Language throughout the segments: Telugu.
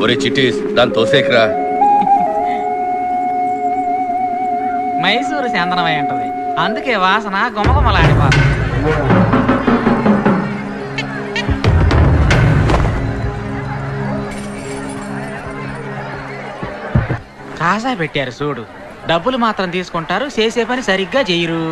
ఒరే చిట్టీస్ దాని తోసేకరా. మైసూరు చందనమై ఉంటది, అందుకే వాసన గుమగుమలాడిపోతుంది. కాసా పెట్టారు చూడు, డబ్బులు మాత్రం తీసుకుంటారు, చేసే పని సరిగ్గా చెయ్యరు.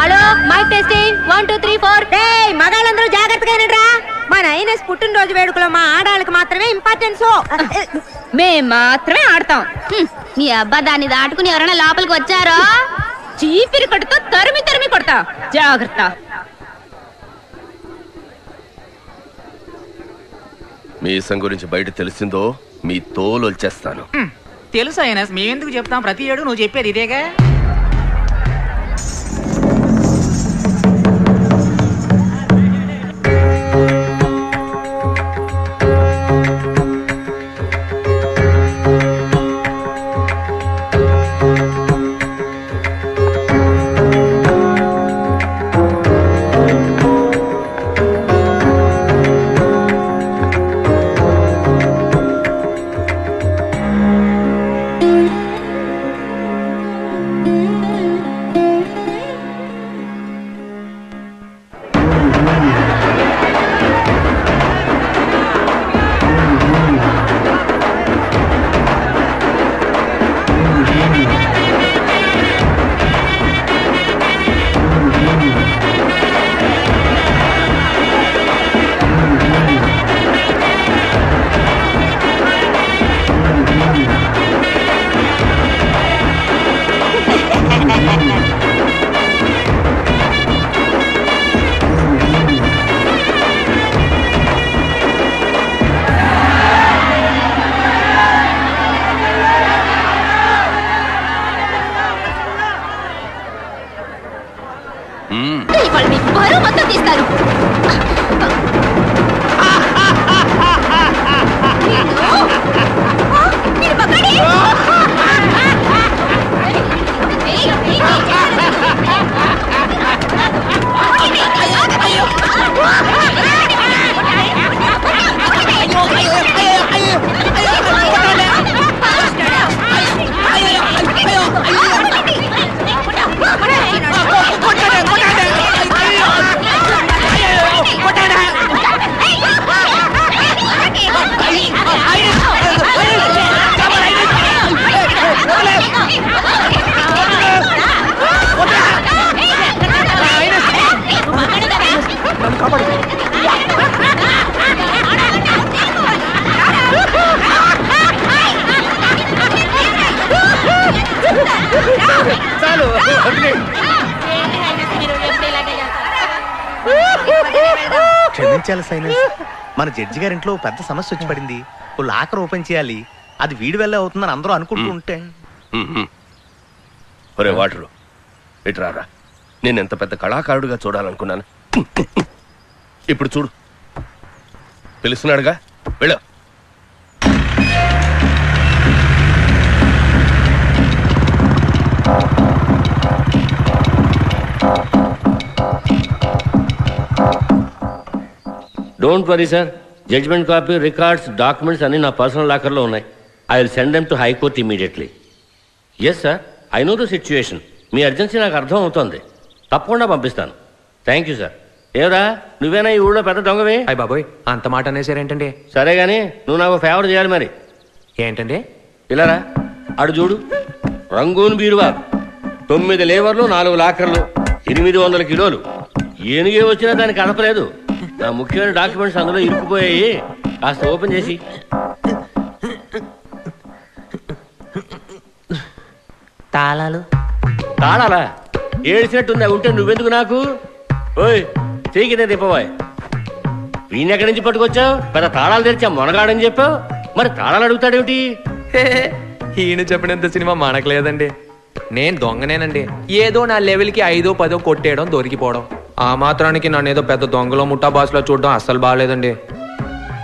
Hello, mic testing 1 2 3 4. మగాళ్ళందరూ జాగ్రత్తగా వినండిరా. మన ఐనస్ పుట్టినరోజు వేడుకలో మా ఆడాళ్ళకి మాత్రమే ఇంపార్టెన్స్. మేం మాత్రమే ఆడతాం. నీ అబ్బా దాన్ని దాటుకుని ఎవరైనా లోపలికి వచ్చారో చీపిరి కొడుతూ తరిమి తరిమి కొడతా, జాగ్రత్త. మీసం గురించి బయట తెలిసిందో మీ తోలు వచ్చేస్తాను. తెలుసు ఐనస్, మేమెందుకు చెప్తాం, ప్రతి ఏడు నువ్వు చెప్పేది ఇదేగా. మొత్తం తీస్తారు. క్షమించాలి సైనస్, మన జడ్జి గారింట్లో పెద్ద సమస్య వచ్చి పడింది. లాకర్ ఓపెన్ చేయాలి, అది వీడి వల్లే అవుతుందని అందరూ అనుకుంటూ ఉంటే. ఒరే వాటరు ఇటు రారా, నేను ఎంత పెద్ద కళాకారుడిగా చూడాలనుకున్నాను. ఇప్పుడు చూడు, పిలుస్తున్నాడుగా, వెళ్ళు. Don't worry sir, judgment copy, records, documents అన్ని నా పర్సనల్ లాకర్లో ఉన్నాయి. I will send them to high court immediately. Yes sir, I know the situation. మీ అర్జెన్సీ నాకు అర్థం అవుతోంది. తప్పకుండా పంపిస్తాను. Thank you sir. ఏవరా, నువ్వేనా ఈ ఊళ్ళో పెద్ద దొంగవి? అయ్య బాబోయ్, అంత మాట అనేసారేంటండి? సరే గానీ నువ్వు నాకు ఫేవర్ చేయాలి మరి. ఏంటండి? ఇలారా, అడు చూడు, రంగూన్ బీరువా, 9 లేవర్లు, 4 లాకర్లు, 800 కిలోలు. ఏనుగే వచ్చినా దానికి కదపలేదు. నా ముఖ్యమైన డాక్యుమెంట్స్ అందులో ఇరుక్కుపోయాయి. కాస్త ఓపెన్ చేసి. తాళాలు? తాళాలా? ఏడ్చినట్టుందా? ఉంటే నువ్వెందుకు నాకు? ఓయ్ తీగిదే తిప్పబోయ్. వీణ్ ఎక్కడి నుంచి పట్టుకొచ్చావు? పెద్ద తాళాలు తెరిచా మొనగాడని చెప్పావు, మరి తాళాలు అడుగుతాడేమిటి? ఈయన చెప్పినంత సినిమా మనకలేదండి. నేను దొంగనేనండి. ఏదో నా లెవెల్కి 5, 10 కొట్టేయడం, దొరికిపోవడం. ఆ మాత్రానికి నన్నేదో పెద్ద దొంగలో ముఠా బాసులో చూడడం అస్సలు బాగాలేదండి.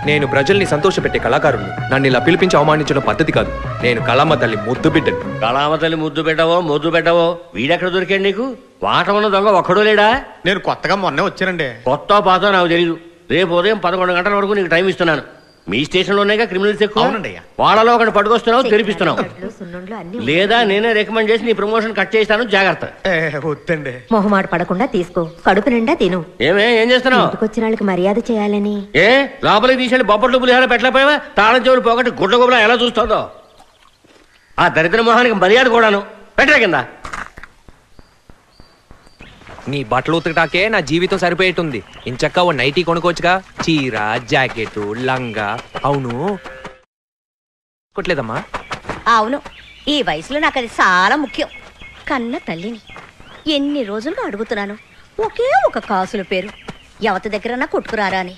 నేను ప్రజల్ని సంతోషపెట్టే కళాకారుణ్ణి. నన్ను ఇలా పిలిపించి అవమానించడం పద్ధతి కాదు. నేను కళామ తల్లి ముద్దు బిడ్డను. కళామ తల్లి ముద్దు పెట్టవో మొద్దు పెట్టవో వీడెక్కడ దొరికాడు నీకు? వాటమున్న దొంగ ఒక్కడో లేడా? నేను కొత్తగా మొన్నే వచ్చానండి. కొత్త పాత నాకు తెలీదు. రేపు ఉదయం 11 గంటల వరకు నీకు టైం ఇస్తున్నాను. మీ స్టేషన్లోనేగా క్రిమినల్స్ ఎక్కువ. వాళ్ళలో ఒకటి పట్టుకొస్తున్నావు, తెరిపిస్తున్నావు. లేదా నేనే రికమెండ్ చేసి నీ ప్రమోషన్ కట్ చేస్తాను, జాగ్రత్త. వద్దండి. మొహమాట పడకుండా తీసుకో, కడుపు నిండా తిను. ఏం చేస్తున్నావు? వచ్చిన వాళ్ళకి మర్యాద చేయాలని. ఏ లోపలికి తీసేది బొబ్బట్లు పులిహార పెట్టలేకపోయావా? తాళం చెవులు పోగొట్టి గుడ్ల గుబలా ఎలా చూస్తుందో ఆ దరిద్ర మొహానికి మర్యాద కూడాను. పెట్టరా కింద. నీ బట్టలు ఉతకటాకే నా జీవితం సరిపోయేటుంది. ఇంచక్క ఓ నైటీ కొనుక్కోవచ్చుగా. చీర, జాకెట్, లంగా. అవును కొట్లేదమ్మా? అవును, ఈ వయసులో నాకు అది చాలా ముఖ్యం. కన్న తల్లిని ఎన్ని రోజులుగా అడుగుతున్నాను, ఒకే ఒక కాసుల పేరు ఎవరి దగ్గరన్నా కొట్టుకురారా అని.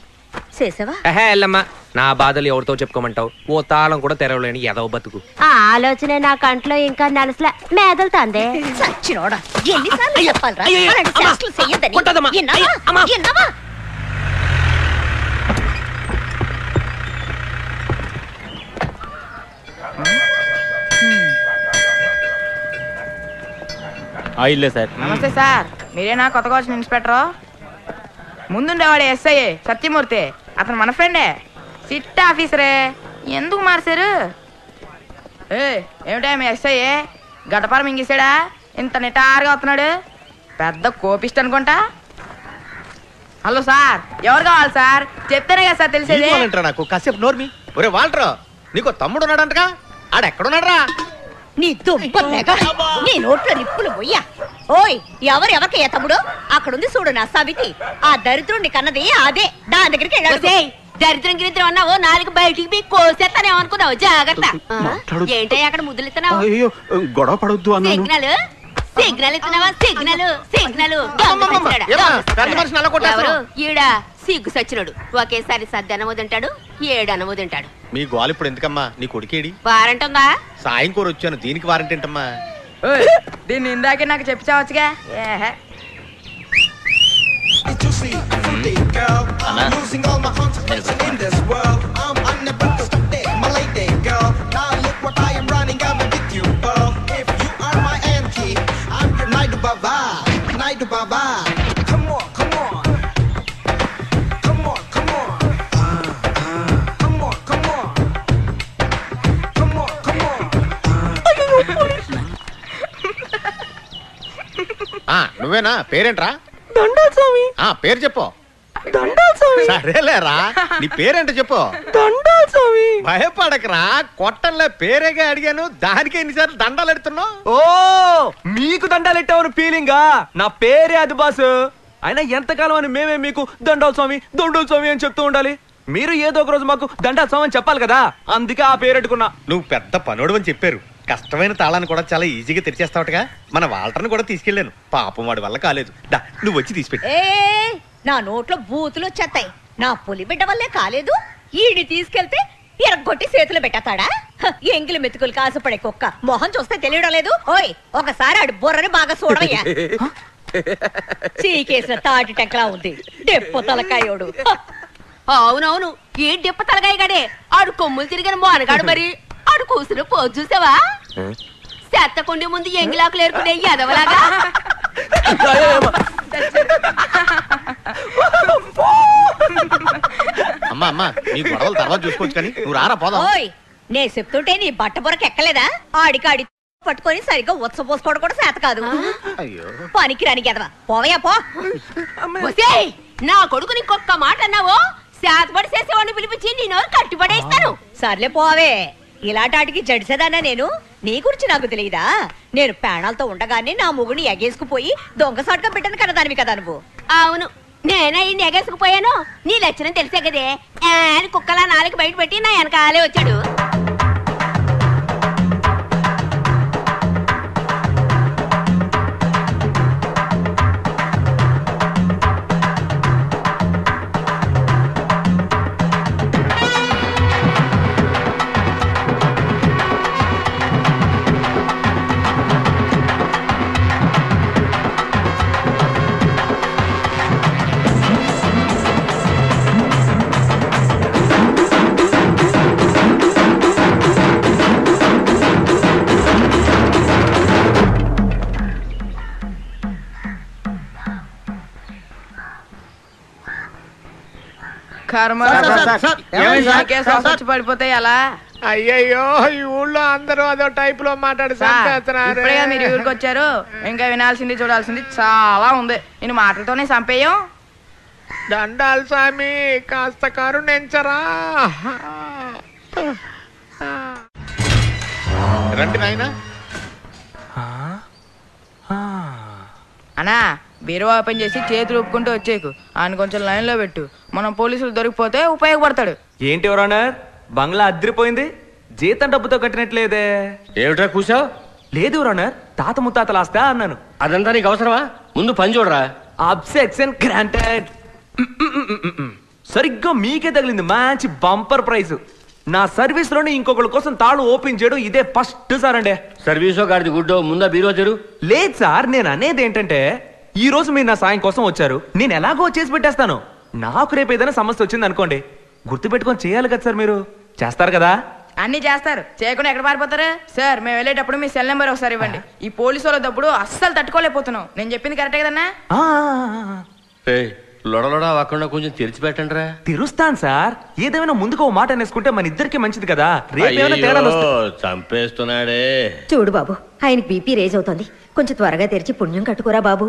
చేసావా? ఎల్లమ్మా, నా బాధలు ఎవరితో చెప్పుకోమంటావు? ఓ తాళం కూడా తెరవలేని ఎదవ బతుకు. ఆ ఆలోచన నా కంట్లో ఇంకా నలసలే మేదలుతాందే. సచ్చినోడా, ఎన్నిసార్లు చెప్పాలిరా అలాంటి చేష్టలు చెయ్యొద్దని? విన్నావా? ఇల్లే సార్. నమస్తే సార్, మీరేనా కొత్తగా వచ్చిన ఇన్స్పెక్టర్? ముందుండేవాడు ఎస్ఐ సత్యమూర్తి, అతను మన ఫ్రెండే, సిట్ ఆఫీసరే. ఎందుకు మార్చారు? ఏమిటా మీ ఎస్ఐ గడపారం మింగేసాడా? ఇంత నిటారుగా వస్తున్నాడు, పెద్ద కోపిస్ట్ అనుకుంటా. హలో సార్, ఎవరు కావాలి సార్? చెప్తేనే కదా సార్ తెలిసేది. నాకు కాసేపు నోర్మి. ఒరే వాల్టర్, నీకు తమ్ముడు ఉన్నాడంటగా, ఆడెక్కడున్నాడ్రా? నీ దుబ్బగా నీ నోట్లో నిప్పులు పోయ్యా. ఓయ్, ఎవరికి తమ్ముడు? అక్కడుంది చూడు నా సవితి. ఆ దరిద్రుడిని కన్నది అదే, దాని దగ్గరికి వెళ్ళాడు. దరిద్రం గిరిద్రం అన్నావు, 4 బయటికి కోసేస్తానే అనుకున్నావు. జాగ్రత్త. ఏంటి అక్కడ ముద్దులు ఇస్తున్నావు? గొడవ పడొద్దు అన్నాను. సిగ్నల్ ఇస్తున్నావా? సిగ్నల్ ఎవరు? ఈడ సిగ్గు సచ్చినోడు. ఒకేసారి సద్దనము తింటాడు, 7 అనము తింటాడు. మీ గోల్ ఇప్పుడు ఎందుకమ్మా? నీ కొడుకేడి? వారంట్ ఉందా? సాయం కూర వచ్చాను, దీనికి వారంట్ ఏంటమ్మా? దీన్ని ఇందాకే నాకు చెప్పావచ్చుగా. నువ్వేనా? పేరేంట్రా? దండాల్ స్వామి. పేరు చెప్పు. దండాల్ స్వామి. సరేలేరా, నీ పేరేంటో చెప్పు. దండాల్ స్వామి. భయపడకరా, కొట్టంలో పేరేగా అడిగాను, దానికి ఎన్నిసార్లు దండాలు ఎడుతున్నావు? ఓ, మీకు దండాలు ఎట్టావని ఫీలింగా? నా పేరే అది బాసు. అయినా ఎంతకాలం అని మేమే మీకు దండాల్ స్వామి అని చెప్తూ ఉండాలి? మీరు ఏదో ఒక రోజు మాకు దండాల్ స్వామి అని చెప్పాలి కదా, అందుకే ఆ పేరు పెట్టుకున్నా. నువ్వు పెద్ద పనోడు అని చెప్పారు. కష్టమైన తాళాన్ని కూడా చాలా ఈజీగా తెరిచేస్తావుగా. మన వాల్టర్ని కూడా తీసుకెళ్లాను, పాపం వాడి వల్ల కాలేదు. నువ్వు వచ్చి తీసిపెట్టి. నా నోట్లో బూతులు వచ్చేస్తాయి. నా పులి బిడ్డ వల్లే కాలేదు, ఈడి తీసుకెళ్తే ఎరగొట్టి చేతులు పెట్టేస్తాడా? ఎంగిలి మెతుకులు కాసుపడే కుక్క మొహం చూస్తే తెలియడం లేదు. ఓయ్, ఒకసారి ఆడు బుర్రని బాగా చూడవయ్యా. చీకేసిన తాటి టెంకలా ఉంది, డెప్పు తలకాయోడు. అవునవును, ఏ డిప్ప తలగాయగాడే. ఆడు కొమ్ములు తిరిగిన మోనగాడు. మరి ఆడు కూసును పోజు చూసావా? చెత్తకుండి ముందు ఎంగిలాకులు ఏరుకునే ఎదవలాగా. అమ్మా నీ గొడవలు తర్వాత చూసుకోవచ్చు, కానీ నువ్వు రారా పోదాం. ఓయ్, నే చెప్తుంటే నీ బట్ట బుర్రకు ఎక్కలేదా? ఆడికాడి పట్టుకొని సరిగ్గా ఉత్సపోసుకోవడం కూడా చేత కాదు. పనికి రాని ఎదవా, పోవయ్యా పో. నా కొడుకు నీకొక్క మాట అన్నావో శాతపడి చేసేవాడిని పిలిపించి నీ నోరు కట్టుబడేస్తాను. సర్లే పోవే, ఇలాంటికి జడిసేదానా నేను? నీ గురించి నాకు తెలియదా? నేను ప్రాణాలతో ఉండగానే నా మొగుడిని ఎగేసుకుపోయి దొంగసాటుగా పెట్టాను కదా దానివి కదా నువ్వు. అవును, నేనే ఇన్ని ఎగేసుకుపోయాను. నీ లక్షణం తెలిసే కదే. కుక్కలా 4 బయట పెట్టి నా వెనకాలే వచ్చాడు. కర్మ పడిపోతే ఎలా? అయ్యయ్యో ఈ ఊళ్ళో అందరూ అదో టైప్ లో మాట్లాడి ఇప్పుడే మీరు ఊరికి వచ్చారు, ఇంకా వినాల్సింది చూడాల్సింది చాలా ఉంది. నేను మాటలతోనే చంపేయం. దండాలు స్వామి, కాస్త కరుణించరా. రండి నాయనా. అన్నా బీరో ఓపెన్ చేసి చేతులు ఒప్పుకుంటూ వచ్చేకు. ఆయన కొంచెం లైన్ లో పెట్టు, మనం పోలీసులు దొరికిపోతే ఉపయోగపడతాడు. ఏంటి ఎవరన్నా బంగ్లా అద్దరిపోయింది, జీతం డబ్బుతో కట్టినట్లేదే. ఏమిట్రా కూసావు? లేదు ఎవరన్నారు, తాత ముత్తాతలు ఆస్తా అన్నాను. అదంతా నీకు అవసరమా? ముందు పని చూడరా. అబ్సెక్షన్ గ్రాంటెడ్. సరిగ్గా మీకే తగిలింది మంచి బంపర్ ప్రైజ్. నా సర్వీస్ లోనే ఇంకొకళ్ళ కోసం తాళు ఓపెన్ చేయడం ఇదే ఫస్ట్ సార్ అండి. సర్వీసో గాడిది గుడ్డో, ముందా బీరో తెరు. లేదు సార్, నేను అనేది ఏంటంటే ఈ రోజు మీరు నా సాయం కోసం వచ్చారు, నేను ఎలాగో చేసి పెట్టేస్తాను. నాకు రేపు ఏదైనా సమస్య వచ్చింది అనుకోండి, గుర్తు పెట్టుకొని చేయాలి కదా సార్. మీరు చేస్తారు కదా? అన్ని చేస్తారు, చేయకుండా ఎక్కడ పారిపోతారు సార్? మేము వెళ్ళేటప్పుడు మీ సెల్ నెంబర్ ఒకసారి ఇవ్వండి. ఈ పోలీసు వాళ్ళ దప్పుడు అస్సలు తట్టుకోలేకపోతున్నాం. నేను చెప్పింది కరెక్టే కదన్నా? లొడలొడ అవ్వకుండా కొంచెం తెరిచిపెట్టండి రా. తెరుస్తాను సార్, ఏదేమైనా ముందుకు ఓ మాట అనేసుకుంటే మన ఇద్దరికి మంచిది కదా. రేపేమైనా తేడాలు వస్తాయి. చంపేస్తున్నాడే. చూడు బాబు, ఆయనకి బీపీ రేజ్ అవుతుంది, కొంచెం త్వరగా తెరిచి పుణ్యం కట్టుకోరా బాబు.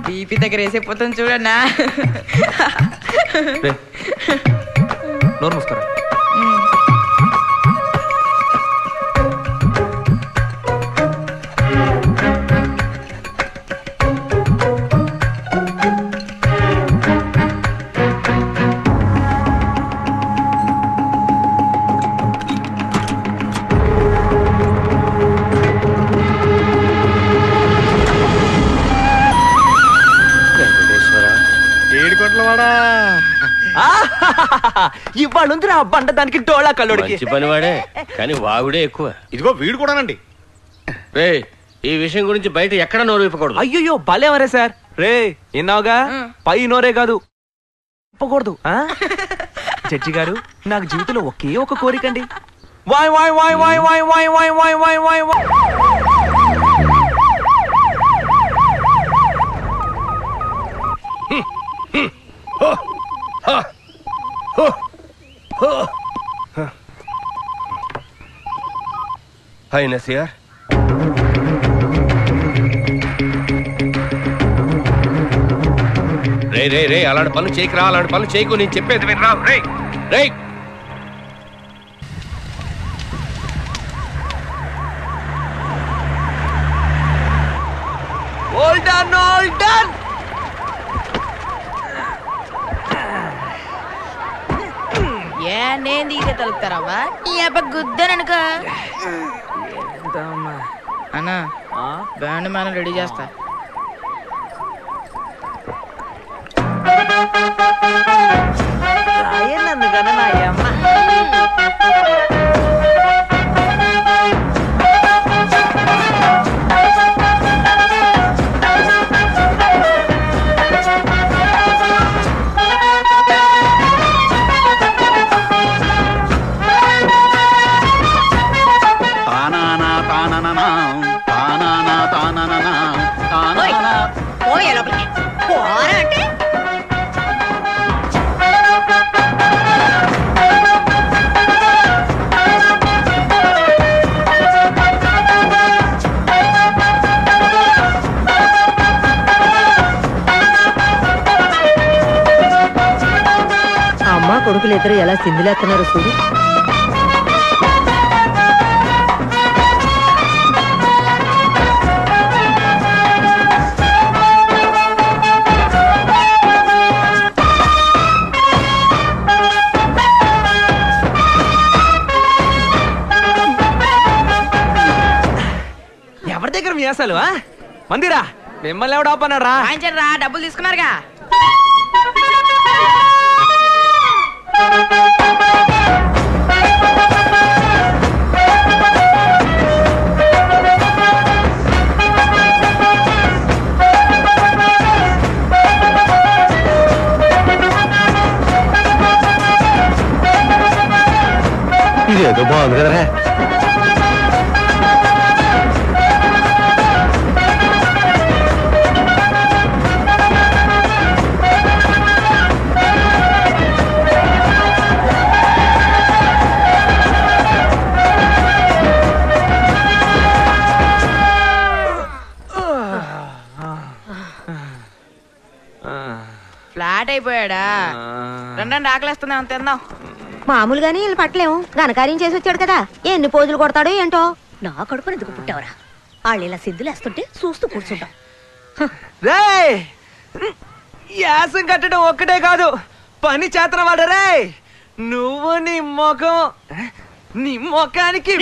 బీపీ దగ్గర వేసేపోతుంది చూడన్నా. నోరు మూసుకోరా. ఇవాళ ఆ బండ దానికి డోళా కల్లుడికి. మంచి పనివాడే, కానీ వాగుడే ఎక్కువ. ఇదిగో వీడు కూడానండి. రే, ఈ విషయం గురించి బయట ఎక్కడ నోరు విప్పకూడదు. అయ్యో భలేవరే సార్. రే విన్నావుగా, పై నోరే కాదు విప్పకూడదు. జడ్జి గారు, నాకు జీవితంలో ఒకే ఒక కోరికండి. వాయ్ వాయ్ వాయ్ వాయ్ వాయ్ వాయ్ వాయ్ వాయ్ వాయ్ వాయ్ వాయ్. హాయ్ నసియర్. రే రే రే, అలాంటి పనులు చేయకురా, అలాంటి పనులు చేయకు, నేను చెప్పేది వినరా. రే రే, ఏ నేను దిగితే తలుపుతారావా? ఈ అబ్బ గుద్దననుక. అన్నా బ్యాండ్ మనం రెడీ చేస్తా. మూకులు ఇద్దరు ఎలా సింధులేస్తున్నారు చూడు. ఎవరి దగ్గర మీసాలు మందిరా మిమ్మల్ని ఎవడు ఆపన్నారా? రా డబ్బులు తీసుకున్నారుగా. ఇదేదో బాగుంది కదరా. ఫ్లాట్ అయిపోయాడా? రెండండి ఆకలిస్తుందా అంత తిందాం. మామూలుగానే వీళ్ళు పట్టలేము, ఘనకార్యం చేసి వచ్చాడు కదా, ఎన్ని పోజులు కొడతాడో ఏంటో. నా కడుపుని ఎందుకు పుట్టావరా? వాళ్ళు ఇలా సిద్ధులేస్తుంటే చూస్తూ కూర్చుంటాం. రేయ్ యాసం కట్టడం ఒక్కటే కాదు, పని చేతన వాడు. రే నువ్వు నీ ముఖానికి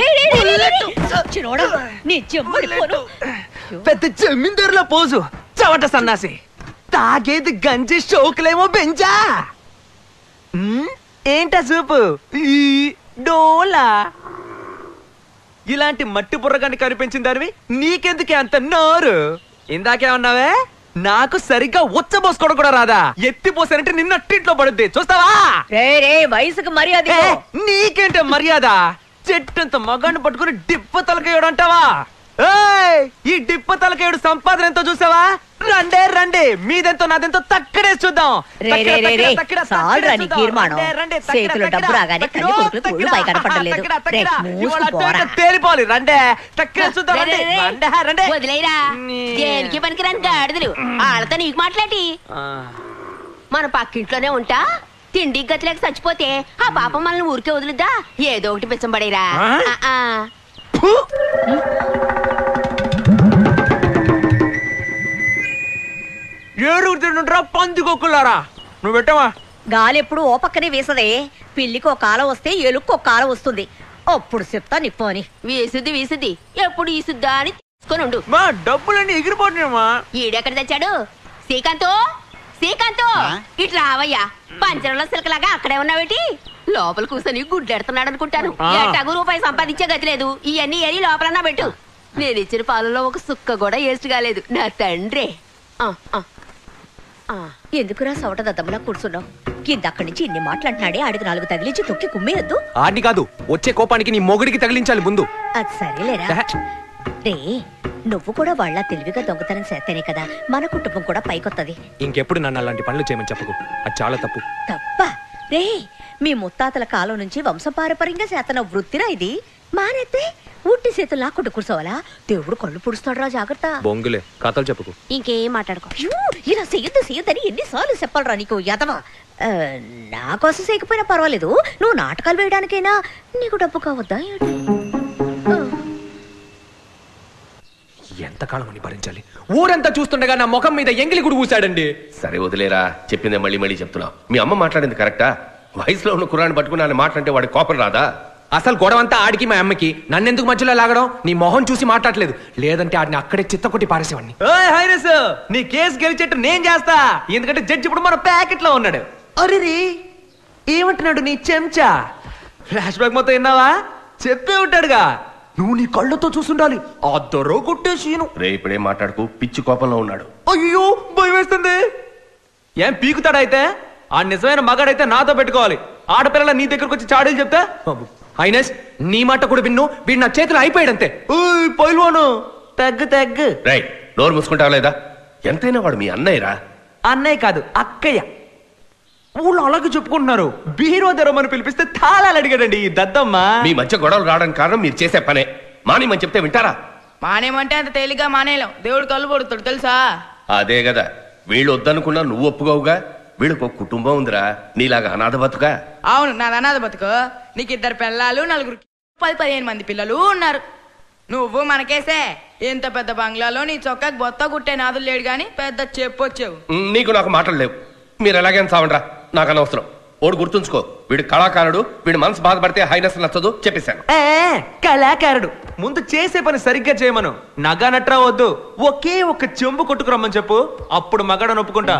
పెద్ద జమీందారుల పోజు, చవట సన్నాసి. తాగేది గంజి షోకులేమో బెంజా. ఏంటా సూపు డోలా? ఇలాంటి మట్టి బుర్రగాన్ని కనిపించిన దానివి నీకెందుకే అంత నోరు? ఇందాకేమన్నావే? నాకు సరిగ్గా ఉచ్చబోసుకోవడం కూడా రాదా? ఎత్తిపోసానంటే నిన్న టీట్లో పడుద్ది, చూస్తావా? వయసుకు మర్యాద. నీకేంటే మర్యాద? చెట్టంత మగాన్ని పట్టుకుని డిప్ప తలకేయడం అంటావా? ఈ డిప్ప తలకేయుడు సంపాదన ఎంతో చూసావా? రండే మీదెంతో నాదెంతో తక్కడే చూద్దాం. చేతిలో డబ్బు రాగానే తల్లి కొడుకులు కోళ్ళు పై కనపడలేదు. తేలిపోవాలి. రండే తక్కడే చూద్దాం. వదిలేరా, దేనికి పనికిరాని గాడిదలు. వాళ్ళతో నీకు మాట్లాడి మన పక్కింట్లోనే ఉంటా. తిండి గతిలేక చచ్చిపోతే ఆ పాప మనల్ని ఊరికే వదులుద్దా? ఏదో ఒకటి పిచ్చం పడేరా. ఏడుగుతుండ్రా పందికొక్కులారా. నువ్వు పెట్టవా? గాలి ఎప్పుడు ఓ పక్కనే వేసదే. పిల్లికి ఒక కాలం వస్తే ఎలుక్కు ఒక కాలం వస్తుంది. అప్పుడు చెప్తా నిప్పు అని. వీసుద్ది ఎప్పుడు ఈసుద్దా అని తీసుకొని ఉండు. మా డబ్బులన్నీ ఎగిరిపోతున్నామా? ఈడెక్కడ తెచ్చాడు? శ్రీకాంతో ఇట్లా రావయ్యా. పంచరంలో సిలకలాగా అక్కడే ఉన్నావేటి? లోపల కూర్చొని గుడ్లెడుతున్నాడు అనుకుంటాను. ఎట్టగు రూపాయి సంపాదించే గతి లేదు. ఇవన్నీ ఏరి లోపలన్నా పెట్టు. నేను ఇచ్చిన పాలలో ఒక సుక్క కూడా వేస్ట్ కాలేదు. నా తండ్రి. ఎందుకురా సవట దద్దమ్మలా కూర్చున్నావు? కిందక్కడి నుంచి ఇన్ని మాట్లాడినాడే. ఆడికి 4 తగిలించి తొక్కి కుమ్మేయద్దు. ఆడిని కాదు, వచ్చే కోపానికి నీ మొగుడికి తగిలించాలి ముందు. అది సరేలేరా. రే నువ్వు కూడా వాళ్ళ తెలివిగా దొంగతనం చేస్తేనే కదా మన కుటుంబం కూడా పైకొత్తది. ఇంకెప్పుడు నన్ను అలాంటి పనులు చేయమని చెప్పకు, అది చాలా తప్పు. తప్ప రే, మీ ముత్తాతల కాలం నుంచి వంశపారపర్యంగా చేతన వృత్తిరా ఇది. మానేస్తే ఉట్టి చేతులు లాక్కుంటూ కూర్చోవాలా? దేవుడు కళ్ళు పుడుస్తాడు. జాగ్రత్త. బొంగులే కథలు చెప్పుకు. ఇంకేం మాట్లాడుకో. ఇలా చెయ్యొద్దని ఎన్నిసార్లు చెప్పాలరా నీకు యదవా? నా కోసం చేయకపోయినా పర్వాలేదు, నువ్వు నాటకాలు వేయడానికైనా నీకు డబ్బు కావద్దా? ఎంతకాలం అని భరించాలి? ఊరంతా చూస్తుండగా నా ముఖం మీద ఎంగిలి గుడి పూసాడండి. సరే వదిలేరా, చెప్పిందే మళ్ళీ చెప్తున్నావు. మీ అమ్మ మాట్లాడింది కరెక్టా? వయసులో ఉన్న కుర్రాన్ని పట్టుకుని ఆయన మాట్లాడితే వాడి కోపం రాదా? అసలు గొడవంతా ఆడికి మా అమ్మకి. నన్నెందుకు మధ్యలో లాగడం? నీ మొహం చూసి మాట్లాడలేదు, లేదంటే ఆడిని అక్కడే చిత్తకొట్టి పారేసేవాడిని. నీ కేసు గెలిచేట్టు నేను చేస్తా, ఎందుకంటే జడ్జి ఇప్పుడు మన ప్యాకెట్ లో ఉన్నాడు. అరే ఏమంటున్నాడు నీ చెంచా? ఫ్లాష్ బ్యాక్ మొత్తం విన్నావా? చెప్పే ఉంటాడుగా. నువ్వు నీ కళ్ళతో చూసుండాలి. ఆ దొరో కొట్టేసీను. రే ఇప్పుడేం మాట్లాడుకు, పిచ్చి కోపంలో ఉన్నాడు. అయ్యో భయం వేస్తుంది. ఏం పీకుతాడైతే? ఆ నిజమైన మగాడైతే నాతో పెట్టుకోవాలి. ఆడపిల్లల నీ దగ్గరకు వచ్చి చాడీలు చెప్తే హైనెస్ నీ మాట కూడా విన్ను. వీడు నా చేతులు అయిపోయాడంతే. పైల్వాను తగ్గు. రైట్, నోరు మూసుకుంటావా లేదా? ఎంతైనా వాడు మీ అన్నయ్యరా. అన్నయ్య కాదు అక్కయ్య. ఊళ్ళో అలాగే చెప్పుకుంటున్నారు. బీరో తెరమని పిలిపిస్తే తాళాలు అడిగాడండి ఈ దద్దమ్మ. మీ మధ్య గొడవలు రావడానికి కారణం మీరు చేసే పనే. మానేమని చెప్తే వింటారా? మానేమంటే అంత తేలిగ్గా మానేయలేం. దేవుడు కళ్ళు పడుతాడు తెలుసా? అదే కదా, వీళ్ళు వద్దనుకున్నా నువ్వు ఒప్పుకోవుగా. వీళ్ళకు ఒక కుటుంబం ఉందిరా, నీలాగా అనాథ బతుకా? అవును, నాది అనాథ బతుకు. నీకు 2 పిల్లలు, 10-15 మంది పిల్లలు ఉన్నారు. నువ్వు మనకేసే ఇంత పెద్ద బంగ్లాలో నీ చొక్కాకి బొత్త కుట్టే నాదులు లేడు గాని పెద్ద చెప్పొచ్చావు. నీకు నాకు మాటలు లేవు. మీరు ఎలాగైనా చావండ్రా, నాకు అనవసరం. ఓడు గుర్తుంచుకో, వీడు కళాకారుడు, వీడి మనసు బాధపడితే హైనస్ నచ్చదు చెప్పేశాను. కళాకారుడు ముందు చేసే పని సరిగ్గా చేయమను. నగా నట్రా వద్దు, ఒకే ఒక చెంబు కొట్టుకురమ్మని చెప్పు, అప్పుడు మగాడని ఒప్పుకుంటా.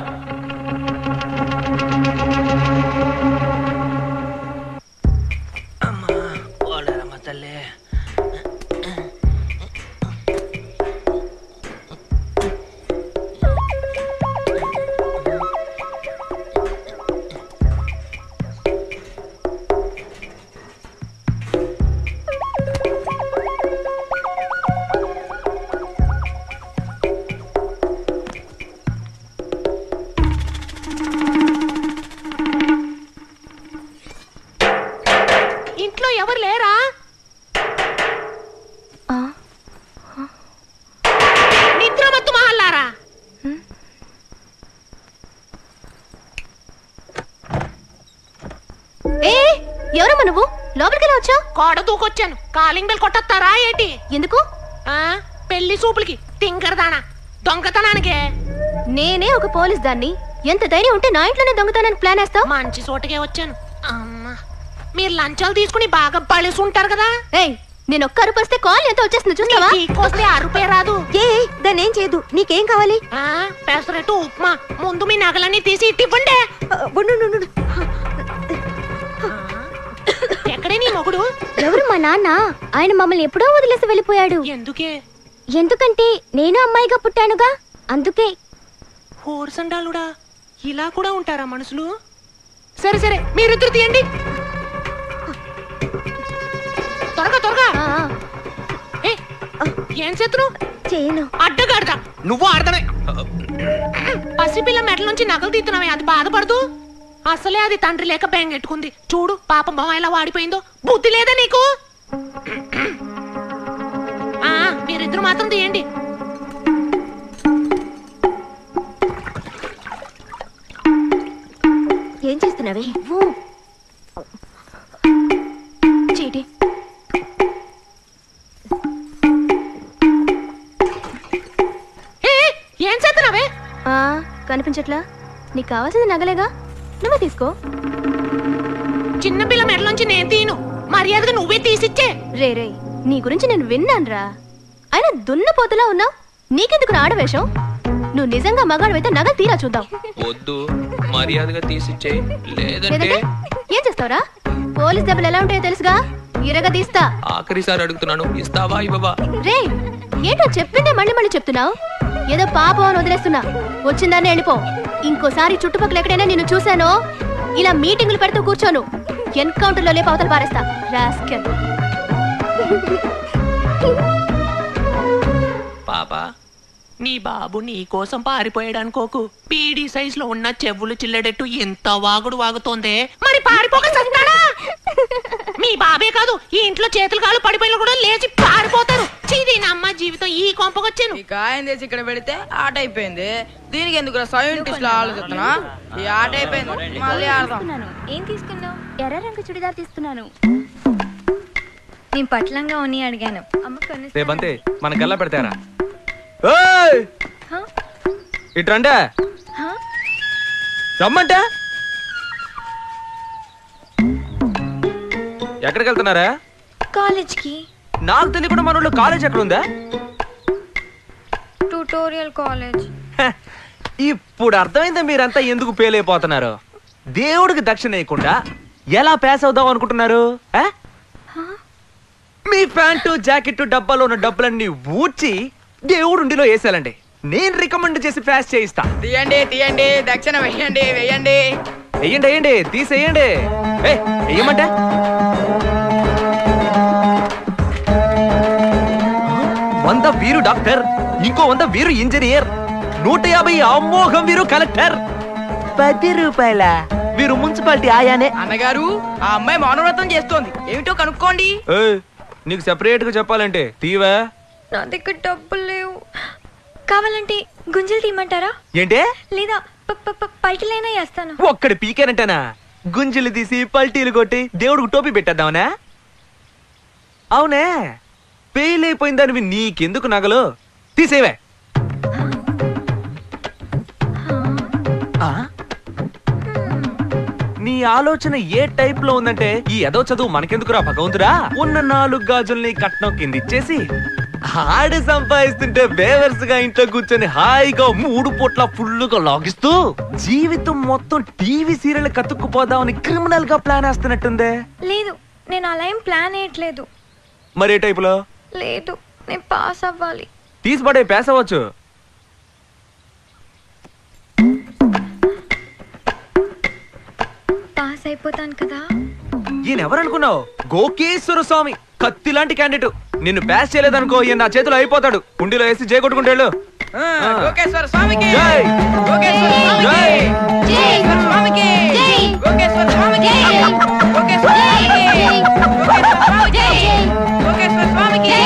ఇంట్లో ఎవరు లేరా? నిద్రమత్తు మహల్లారా, ఎవరమ్మా నువ్వు? లోపలికి ఎలా వచ్చావు? కోడ దూకొచ్చాను. కాలింగ్ బెల్ కొట్టొస్తారా ఏంటి? ఎందుకు? పెళ్లి సూపులకి తింగరదానా దొంగతనానికే. నేనే ఒక పోలీస్ దాన్ని. ఎంత ధైర్యం ఉంటే నా ఇంట్లోనే దొంగతనానికి ప్లాన్ వేస్తావు? మంచి చోటకే వచ్చాను. అమ్మా, మీరు లంచాలు తీసుకుని బాగా బలిసి ఉంటారు కదా. ఏయ్, నేను ఒక్క అరుపు వస్తే కాల్ ఎంత వచ్చేస్తుంది చూస్తావా? నీకొస్తే అరుపే రాదు. దాన్ని ఏం చేయదు. నీకేం కావాలి? పెసరట్టు ఉప్మా. ముందు మీ నగలన్నీ తీసి ఇట్టివ్వండి. ఎక్కడే నీ మొగుడు? ఎవరు? మా నాన్న. ఆయన మమ్మల్ని ఎప్పుడో వదిలేసి వెళ్ళిపోయాడు. ఎందుకే? ఎందుకంటే నేను అమ్మాయిగా పుట్టానుగా, అందుకే. హోర్సండాలుడా, ఇలా కూడా ఉంటారా మనుషులు? సరే సరే, మీరిద్దరు తీయండి త్వరగా త్వరగా. ఏం చేతులు? చేయను. అడ్డగాడతా. నువ్వు ఆడతానే. పసిపిల్ల మెడల నుంచి నగలు తీస్తున్నావే, అది బాధపడదు. అసలే అది తండ్రి లేక బెంగెట్టుకుంది. చూడు పాపం బొమ్మ ఎలా వాడిపోయిందో. బుద్ధి లేదా నీకు? మీరిద్దరు మాత్రం తీయండి. ఏం చేస్తున్నావే? చీటి. ఏం చేస్తున్నావే? కనిపించట్లా? నీకు కావాల్సింది నగలేగా, నువ్వే తీసుకో. చిన్నపిల్ల మెడలోంచి నేను తీను. మర్యాదగా నువ్వే తీసిచ్చే. రే రే, నీ గురించి నేను విన్నానురా. అయినా దున్నపోతులా ఉన్నావు. నీకెందుకు ఆడవేషం? నువ్వు నిజంగా మగాడు అయితే నగలు తీరా చూద్దాం. వద్దు, మర్యాదగా తీసిచ్చే. లేదంటే ఏం చేస్తావురా? పోలీస్ దెబ్బలు ఎలా ఉంటాయో తెలుసుగా, ఇరగా తీస్తా. ఆఖరిసారి అడుగుతున్నాను, ఇస్తావా ఇవ్వవా? రే, ఏంటో చెప్పిందే మళ్ళీ మళ్ళీ చెప్తున్నావు. ఏదో పాపం అని వదిలేస్తున్నా. వచ్చిందాన్ని వెళ్ళిపో. ఇంకోసారి చుట్టుపక్కల ఎక్కడైనా నేను చూశాను, ఇలా మీటింగులు పెడుతూ కూర్చోను. ఎన్కౌంటర్ లో లేపు అవతల పారేస్తా. రాస్కెల్. పాపా, నీ బాబు నీ కోసం పారిపోయాడు అనుకోకు. పీడీ సైజ్ లో ఉన్న చెవులు చిల్లడెట్టు ఎంత వాగుడు వాగుతోందే. మరి పారిపోక చస్తాడా? మీ బాబే కాదు, ఈ ఇంట్లో చేతులు కాళ్ళు పడిపోయిన కూడా లేచి పారిపోతారు. చీది నా అమ్మ జీవితం ఈ కొంపకొచ్చాను. ఈ కాయం చేసి ఇక్కడ పెడితే ఆట అయిపోయింది. దీనికి ఎందుకు సైంటిస్ట్ లో ఆలోచిస్తున్నా? ఈ ఆట అయిపోయింది, మళ్ళీ ఆడదాం. ఏం తీసుకున్నావు? ఎర్ర రంగు చుడిదార్ తీసుకున్నాను. నేను పట్లంగా ఉన్ని అడిగాను. రేపంతే మనకెల్లా పెడతారా? ఇట్రంటే రమ్మంటే ఎక్కడికి వెళ్తున్నారా? కాలేజ్కి. నాకు తెలియకుండా మన ఊళ్ళో కాలేజ్ ఎక్కడ ఉందా? Tutorial college. ఇప్పుడు అర్థమైందా మీరంతా ఎందుకు ఫెయిల్ అయిపోతున్నారు? దేవుడికి దక్షిణ వేయకుండా ఎలా పాస్ అవుదాం అనుకుంటున్నారు? మీ ప్యాంటు జాకెట్ డబ్బాలో ఉన్న డబ్బులన్నీ ఊడ్చి దేవుడుండిలో వేసాలండి. నేను రికమెండ్ చేసి పాస్ చేయిస్తా. తీయండి తీయండి, దక్షిణ వెయ్యండి వెయ్యండి. వెయ్యండి వెయ్యండి, తీసేయండి. వెయ్యమంటే 100 వీరు డాక్టర్, ఇంకో 100 వీరు ఇంజనీర్, 150 అమోఘం వీరు కలెక్టర్, 10 రూపాయల వీరు మున్సిపాలిటీ ఆయానే. అన్నగారు, ఆ అమ్మాయి మౌనవ్రతం చేస్తోంది, ఏమిటో కనుక్కోండి. నీకు సెపరేట్ గా చెప్పాలంటే తీవా? నా దగ్గర డబ్బులు లేవు. కావాలంటే గుంజలు తీయమంటారా? ఏంటే? లేదా పల్టీలైనా వేస్తాను. ఒక్కడి పీకేనంటనా గుంజులు తీసి పల్టీలు కొట్టి దేవుడికి టోపీ పెట్టేద్దామనే. అవునే ఫెయిల్ అయిపోయిందానివి నీకెందుకు నగలు తీసేవే. నీ ఆలోచన ఏ టైప్ లో ఉందంటే ఈ ఏదో చదువు మనకెందుకురా భగవంతురా. ఉన్న 4 గాజుల్ని కట్నం కింద ఇచ్చేసి ఆడి సంపాదిస్తుంటే బేవర్స్ గా ఇంట్లో కూర్చొని హాయిగా 3 పూట్ల ఫుల్లుగా లాగిస్తూ జీవితం మొత్తం టీవీ సీరియల్ కతుక్కుపోదామని క్రిమినల్ గా ప్లాన్ వేస్తున్నట్టుందే. లేదు, నేను అలా ఏం ప్లాన్ వేయట్లేదు. మరే టైపులో? లేదు, నేను పాస్ అవ్వాలి. తీసిపడే పాస్ అవ్వచ్చు. పాస్ అయిపోతాను కదా. ఈయన ఎవరనుకున్నావు? గోకేశ్వర స్వామి, కత్తి లాంటి క్యాండిడేట్. నిన్ను పాస్ చేయలేదనుకో ఈయన నా చేతిలో అయిపోతాడు. ఉండిలో వేసి జై కొట్టుకుంటాడు. గోకేశ్వర స్వామికి జై. గోకేశ్వర స్వామికి జై. స్వామికి జై. గోకేశ్వర స్వామికి గోకేశ్వర స్వామికి జై. గోకేశ్వర స్వామికి జై.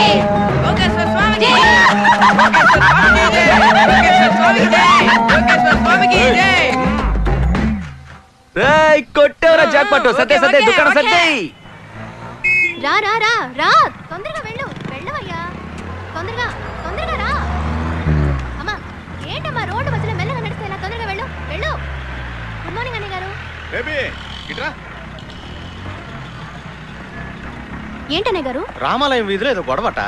గోకేశ్వర స్వామికి జై. గోకేశ్వర స్వామికి జై. గోకేశ్వర స్వామికి జై. రేయ్ కొట్టేవరా జాక్ పట్టు. సత్తే సత్తే దుకాణం సత్తే. రా రా రా రా, తొందరగా వెళ్ళు. వెళ్ళవయ్యా, తొందరగా తొందరగా రా. అమ్మా ఏంటమ్మా రోడ్డు మధ్యలో మెల్లగా నడిస్తే ఇలా? తొందరగా వెళ్ళు వెళ్ళు. గుడ్ మార్నింగ్ అన్నయ్య గారు. ఏంటన్నయ్య గారు? రామాలయం వీధిలో ఏదో గొడవట.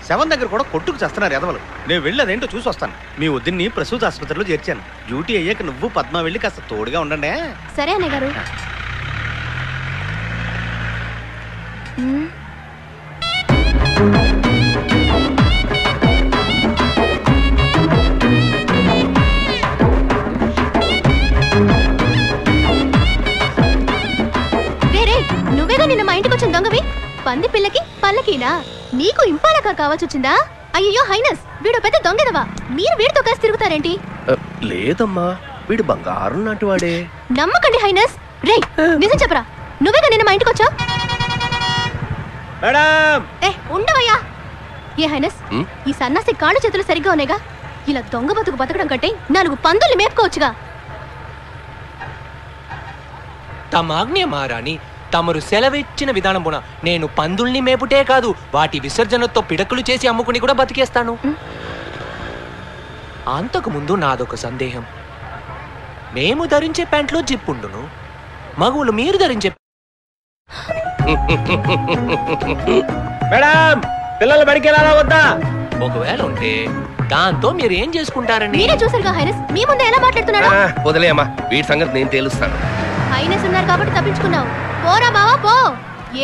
శవం దగ్గర కూడా కొట్టుకు చేస్తున్నారు ఎదవలు. నేను వెళ్ళి అదేంటో చూసి వస్తాను. మీ వద్దని ప్రసూతి ఆసుపత్రిలో చేర్చాను. డ్యూటీ అయ్యాక నువ్వు పద్మ వెళ్ళి కాస్త తోడుగా ఉండండి. సరే అన్నయ్య గారు. నువ్వేగా నిన్న మా ఇంటికి వచ్చిన దొంగవి. పంది పిల్లకి పల్లకీనా? నీకు ఇంపాలక కావాల్సొచ్చిందా? అయ్యో హైనస్, వీడు పెద్ద దొంగదవా. మీరు వీడితో కలిసి తిరుగుతారేంటి? లేదమ్మా, వీడు బంగారం నాటి వాడే. నమ్మకండి హైనస్. రే నిజం చెప్పరా, నువ్వేగా నిన్న మా ఇంటికి వచ్చావు? ఉండవయ్యా. ఏ హైనస్, ఈ సన్నాసి కాళ్ళు చేతులు సరిగ్గా ఉన్నాయిగా. ఇలా దొంగ బతుకు బతకడం కంటే 4 పందుల్ని మేపుకోవచ్చుగా. తమాజ్ఞ మారాని తమరు సెలవిచ్చిన విధానమున నేను పందుల్ని మేపుటే కాదు, వాటి విసర్జనతో పిడకలు చేసి అమ్ముకుని కూడా బతికేస్తాను. అంతకు ముందు నాదొక సందేహం. మేము ధరించే ప్యాంట్లో జిప్పుండును, మగువులు మీరు ధరించే మేడం పిల్లలు బడికి వెళ్ళాలా వద్దా? ఒకవేళ ఉంటే దాంతో మీరు ఏం చేసుకుంటారని మీరే చూసారుగా హైనస్, మీ ముందే ఎలా మాట్లాడుతున్నాడు. వదిలేయమ్మా, వీటి సంగతి నేను తేలుస్తాను. హైనస్ ఉన్నారు కాబట్టి తప్పించుకున్నావు. పోరా బావా పో,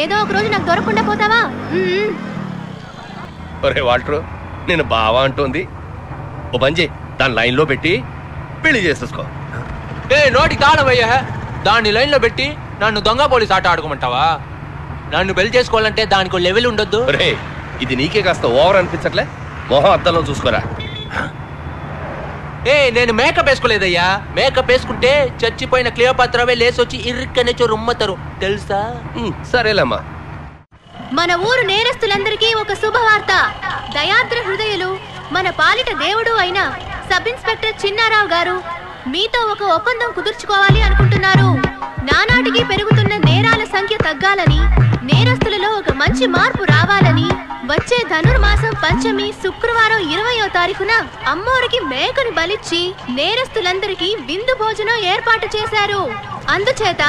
ఏదో ఒక రోజు నాకు దొరకకుండా పోతావా? ఒరే వాల్టరు, నేను బావా అంటోంది. ఓ పని చేయి, దాని లైన్లో పెట్టి పెళ్లి చేసేసుకో. నోటి తాళవయ్యా, దాన్ని లైన్లో పెట్టి నన్ను దొంగ పోలీస్ ఆట ఆడుకోమంటావా? నన్ను పెళ్లి చేసుకోవాలంటే దానికి లెవెల్ ఉండొద్దు. రే, ఇది నీకే కాస్త ఓవర్ అనిపించట్లే? మొహం అద్దంలో చూసుకోరా. నేను మేకప్ వేసుకోలేదయ్యా. మేకప్ వేసుకుంటే చచ్చిపోయిన క్లియోపాత్రవే లేసొచ్చి ఇరుక్కనే రుమ్మతారు తెలుసా? సరేలేమ్మా. మన ఊరు నేరస్తులందరికీ ఒక శుభవార్త. దయాద్ర హృదయులు, మన పాలిట దేవుడు అయిన సబ్ ఇన్స్పెక్టర్ చిన్నారావు గారు మీతో ఒక ఒప్పందం కుదుర్చుకోవాలి అనుకుంటున్నారు. నానాటికి పెరుగుతున్న నేరాల సంఖ్య తగ్గాలని, నేరస్తులలో ఒక మంచి మార్పు రావాలని వచ్చే ధనుర్మాసం పంచమి శుక్రవారం 20వ తారీఖున అమ్మోరికి మేకను బలిచ్చి నేరస్తులందరికీ విందు భోజనం ఏర్పాటు చేశారు. అందుచేత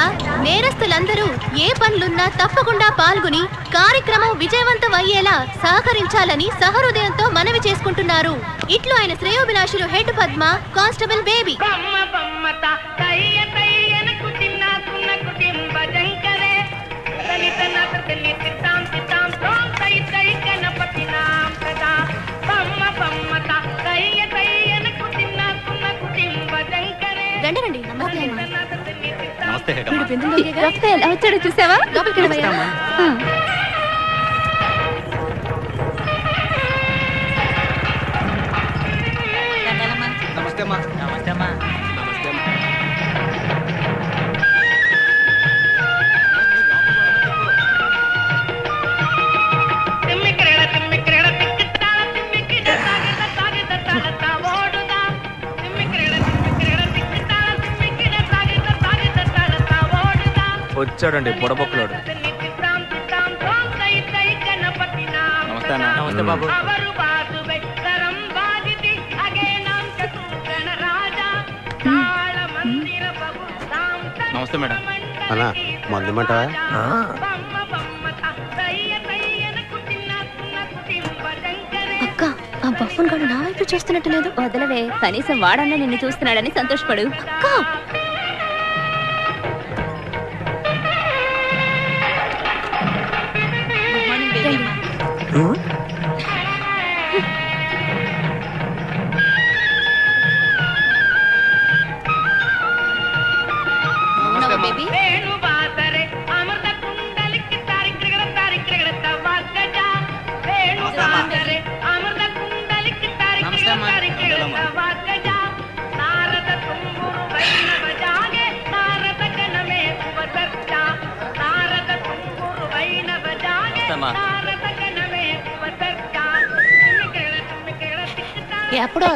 నేరస్తులందరూ ఏ పనులున్నా తప్పకుండా పాల్గొని కార్యక్రమం విజయవంతం అయ్యేలా సహకరించాలని సహృదయంతో మనవి చేసుకుంటున్నారు. ఇట్లు ఆయన శ్రేయోభిలాషులు హెడ్ పద్మ, కానిస్టేబుల్ బేబీ. రండి రండి. నమస్తే. ఎలా వచ్చాడో చూసావా? లోపలికి నమస్తే అమ్మా. నమస్తే అమ్మా. వచ్చాడండి బుడబొక్కలోడు. నమస్తే అన్న. నమస్తే బాబు. నమస్తే మేడం. అన్నా మందు మాట అక్క ఆ బఫ్ఫన్ గాడు నా వైపు చేస్తున్నట్టు లేదు. వదలవే, కనీసం వాడన్నా నిన్ను చూస్తున్నాడని సంతోషపడు. అక్క బేబీ ఎప్పుడు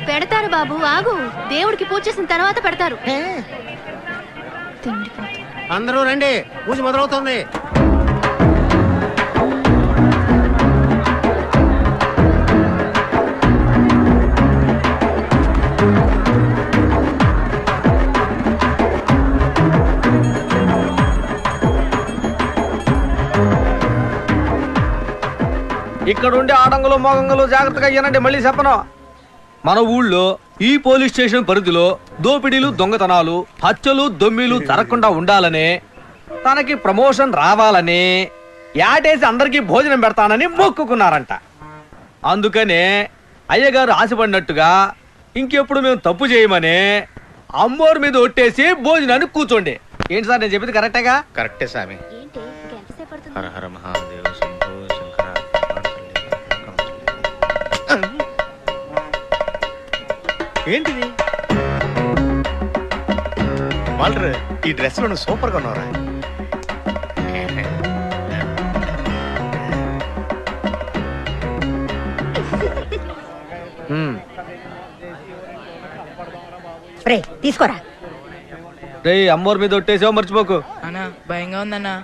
పెడతారు బాబు, ఆగు. దేవుడికి పూజ చేసిన తర్వాత పెడతారు. అందరూ రండి, పూజ మొదలవుతుంది. ఇక్కడ ఉండే ఆడంగులు మోగంగులు జాగ్రత్తగా అయ్యానండి. మళ్ళీ చెప్పను, మన ఊళ్ళో ఈ పోలీస్ స్టేషన్ పరిధిలో దోపిడీలు, దొంగతనాలు, హత్యలు, దొమ్మిలు జరగకుండా ఉండాలని, తనకి ప్రమోషన్ రావాలని యాటేసి అందరికీ భోజనం పెడతానని మొక్కుకున్నారంట. అందుకనే అయ్యగారు ఆశపడినట్టుగా ఇంకెప్పుడు మేము తప్పు చేయమని అమ్మోరు మీద ఒట్టేసి భోజనాన్ని కూర్చోండి. ఏంటి సార్ నేను చెప్పింది కరెక్టేగా? కరెక్టే స్వామి. హర హర మహాదేవ శంభో శంకర. ఏంటిది వాల్టర్, ఈ డ్రెస్ లో సూపర్ గా ఉన్నారా? తీసుకోరా. రే అమ్మోరు మీద ఒట్టేసావు మర్చిపోకు. అన్నా భయంగా ఉందన్నా.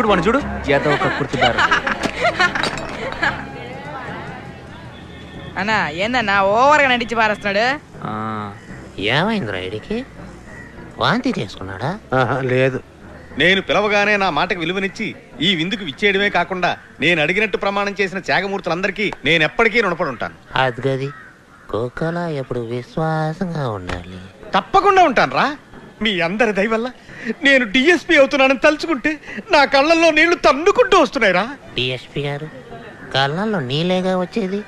మన చూడు ఏదో ఒక కుర్తున్నారు. అన్నా ఏందన్నా ఓవర్గా నటించి పారేస్తున్నాడు. ఏమైందిరా ఇడికి? వాంతి చేసుకున్నాడా? లేదు, నేను పిలవగానే నా మాటకు విలువనిచ్చి ఈ విందుకు విచ్చేయడమే కాకుండా నేను అడిగినట్టు ప్రమాణం చేసిన త్యాగమూర్తులందరికీ నేను ఎప్పటికీ రుణపడి ఉంటాను. అది గది కుక్కలా ఎప్పుడు విశ్వాసంగా ఉండాలి. తప్పకుండా ఉంటాను రా. మీ అందరి దయ వల్ల నేను డిఎస్పీ అవుతున్నానని తలుచుకుంటే నా కళ్ళల్లో నీళ్లు తన్నుకుంటూ వస్తున్నాయి రా. డిఎస్పీ గారు కళ్ళల్లో నీళ్ళేగా వచ్చేది.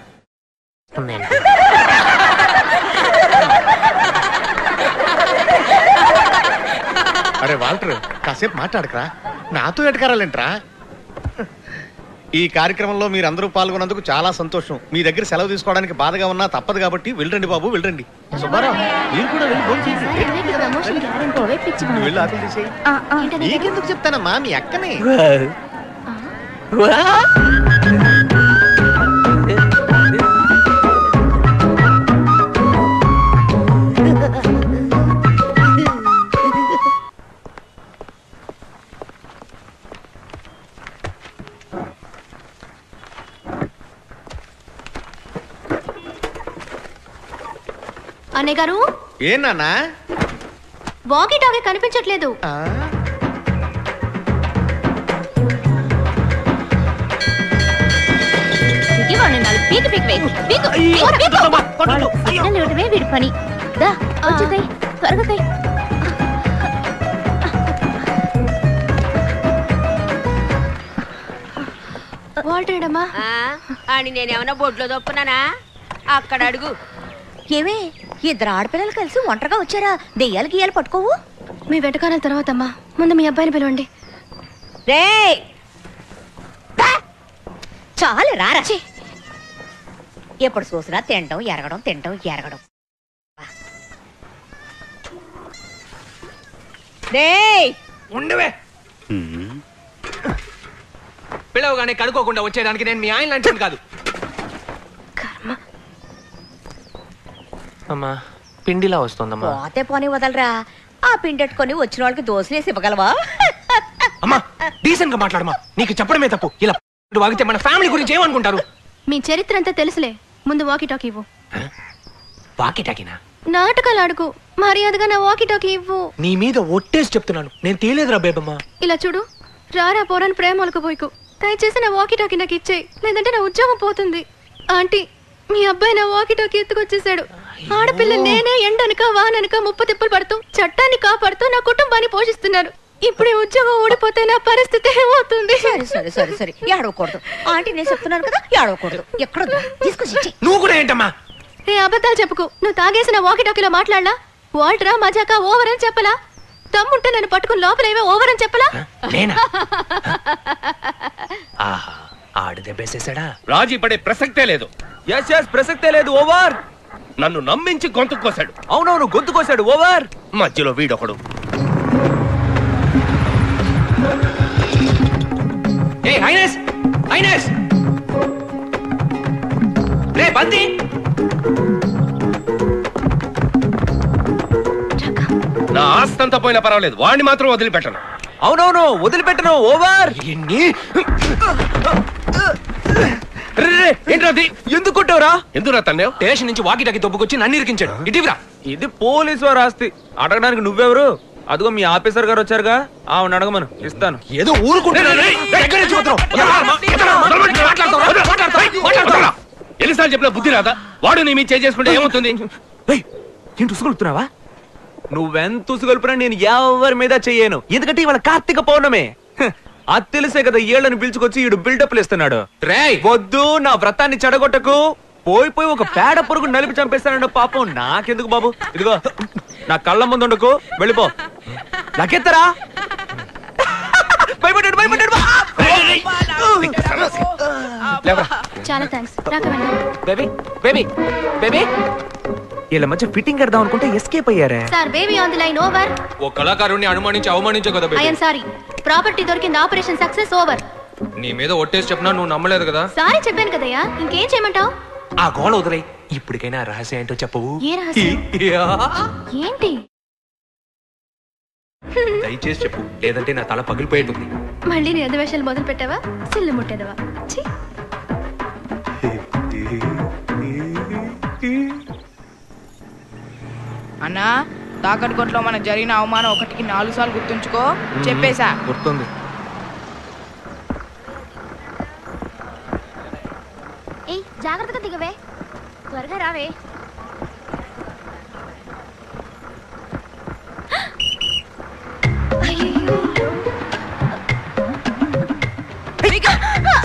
అరే వాల్టర్, కాసేపు మాట్లాడకరా, నాతో ఎటకారాలేంట్రా? ఈ కార్యక్రమంలో మీరందరూ పాల్గొన్నందుకు చాలా సంతోషం. మీ దగ్గర సెలవు తీసుకోవడానికి బాధగా ఉన్నా తప్పదు కాబట్టి వెళ్ళండి బాబు, వెళ్ళండి. సుబ్బారావు మీరు కూడా వెళ్ళి ఫోన్ చేయండి. వెళ్ళి ఆపిల్ తీసేయి. నీకెందుకు చెప్తానమ్మా, మీ అక్కనే. అన్నయ్య గారు, ఏనా వాకీ టాకీ కనిపించట్లేదు. వీడి పని త్వరగా వాల్టేడమ్మా అని నేనేమన్నా బొడ్లో దొప్పున్నానా? అక్కడ అడుగు. ఏమే ఇద్దరు ఆడపిల్లలు కలిసి ఒంటరిగా వచ్చారా? దెయ్యాలు గీయాలు పట్టుకోవు. మీ వెటకారాల తర్వాత అమ్మా, ముందు మీ అబ్బాయిని పిలవండి. రే చాలు రారా. ఎప్పుడు చూసినా తినడం ఎరగడం తినడం ఎరగడం. రే ఉండవే. పిలవగానే కడుక్కోకుండా వచ్చేదానికి నేను మీ ఆయన లంచం కాదు. అమ్మా పిండిలా వస్తుందమ్మా. పోతే పోనీ వదలరా. ఆ పిండెట్టుకొని వచ్చిన వాళ్ళకి దోశలేసి ఇవ్వగలవా? అమ్మా డీసెంట్ గా మాట్లాడమా. నీకు చెప్పడమే తప్పు. ఇలా వాగితే మన ఫ్యామిలీ గురించి ఏమనుకుంటారు? మీ చరిత్ర అంతా తెలుసులే, ముందు వాకీ టాకీ ఇవ్వు. వాకీ టాకీనా? నాటకాలు ఆడుకు, మర్యాదగా నా వాకీ టాకీ ఇవ్వు. నీ మీద ఒట్టేసి చెప్తున్నాను, నేను తేలేదురా బేబమ్మా. ఇలా చూడు, రారా పోరాని ప్రేమలకు పోయికు. దయచేసి నా వాకీ టాకీ నాకు ఇచ్చేయి, లేదంటే నా ఉద్యోగం పోతుంది. ఆంటీ, మీ అబ్బాయి నా వాకీ టాకీ ఎత్తుకొచ్చేసాడు. ఆడపిల్ల నేనే ఎండనక వాననక ముప్పు తిప్పులు పడుతూ చట్టాన్ని కాపాడుతూ నా కుటుంబాన్ని పోషిస్తున్నాను. ఇప్పుడు ఈ ఉద్యోగం ఊడిపోతే నా పరిస్థితి ఏమవుతుంది? సరే సరే సరే సరే ఏడవకూడదు ఆంటీ, నేను చెప్తున్నాను కదా ఏడవకూడదు. ఎక్కడ తీసుకొచ్చి నువ్వు కూడా ఏంటమ్మా? ఏ అబద్ధాలు చెప్పుకు. నువ్వు తాగేసిన వాకీ టాకీలో మాట్లాడలా? వాల్ట్రా మజాకా ఓవర్ అని చెప్పలా? తమ్ముంటే నన్ను పట్టుకుని లోపల ఏవో ఓవర్ అని చెప్పలా? ఆడు దెబ్బేసేసాడా? రాజీ పడే ప్రసక్తే లేదు. ప్రసక్తే లేదు. ఓవర్. నన్ను నమ్మించి గొంతు కోసాడు. అవునవును, గొంతు కోసాడు. ఓవర్. మధ్యలో వీడొకడు. ఏ హైనెస్, హైనెస్ రే బంతి. నా ఆస్తంతా పోయినా పర్వాలేదు, వాడిని మాత్రం వదిలిపెట్టను. అవునవును, వదిలిపెట్టను. ఓవర్. ఏంటది? ఎందుకు కొట్టావురా? ఎందుకురా తన్నేవ్? స్టేషన్ నుంచి వాకి టాకి తొప్పుకొచ్చి నన్ను ఇరికించాడు. ఇటీవరా ఇది పోలీసు వారు ఆస్తి. అడగడానికి నువ్వెవరు? అదిగో మీ ఆఫీసర్ గారు వచ్చారుగా, ఆవిడ అడగమను, ఇస్తాను. ఏదో ఎన్నిసార్లు చెప్పినా బుద్ధి రాదా? వాడు నీ మీద చేసుకుంటే ఏమవుతుంది? ఏంటి ఉసుగొలుపుతున్నావా? నువ్వెంత ఉసుగొలుపునా నేను ఎవరి మీద చెయ్యను. ఎందుకంటే ఇవాళ కార్తీక పౌర్ణమి. అది తెలిసే కదా ఏళ్ళని పిలుచుకొచ్చి ఈడు బిల్డప్లు ఇస్తున్నాడు. వద్దు, నా వ్రతాన్ని చెడగొట్టకు. పోయి పోయి ఒక పేడ పురుగు నలిపి చంపేస్తానండి. పాపం నాకెందుకు బాబు? ఇదిగో నా కళ్ళ ముందు ఉండకు, వెళ్ళిపో. లకెత్తరా. భయపడ్డాడు, భయపడ్డాడు. చాలా థాంక్స్. Baby baby baby. వీళ్ళ మధ్య ఫిట్టింగ్ కడదాం అనుకుంటే ఎస్కేప్ అయ్యారే. Sir, baby on the line. Over. ఓ కళాకారుణ్ణి అనుమానించి అవమానించే కదా ఐ యామ్ సారీ. ప్రాపర్టీ దొరికింది. Operation success. ఓవర్. నీ మీద ఒట్టేసి చెప్పినా నువ్వు నమ్మలేదు కదా. సారీ చెప్పాను కదయ్యా, ఇంకేం చేయమంటావు? ఆ గోళ వదిలే. ఇప్పటికైనా రహస్యం ఏంటో చెప్పవు. ఏ రహస్యం? ఏంటి? దయచేసి చెప్పు, లేదంటే నా తల పగిలిపోయేటుంది. మళ్ళీ నీ అధివేశాలు మొదలు పెట్టావా? సిల్లు ముట్టేదవా? అన్నా, తాకట్టు కొట్లో మనకు జరిగిన అవమానం 1కి 4 సార్లు గుర్తుంచుకో. చెప్పేశా. గుర్తుంది. ఏయ్, జాగ్రత్తగా దిగవే, త్వరగా రావే.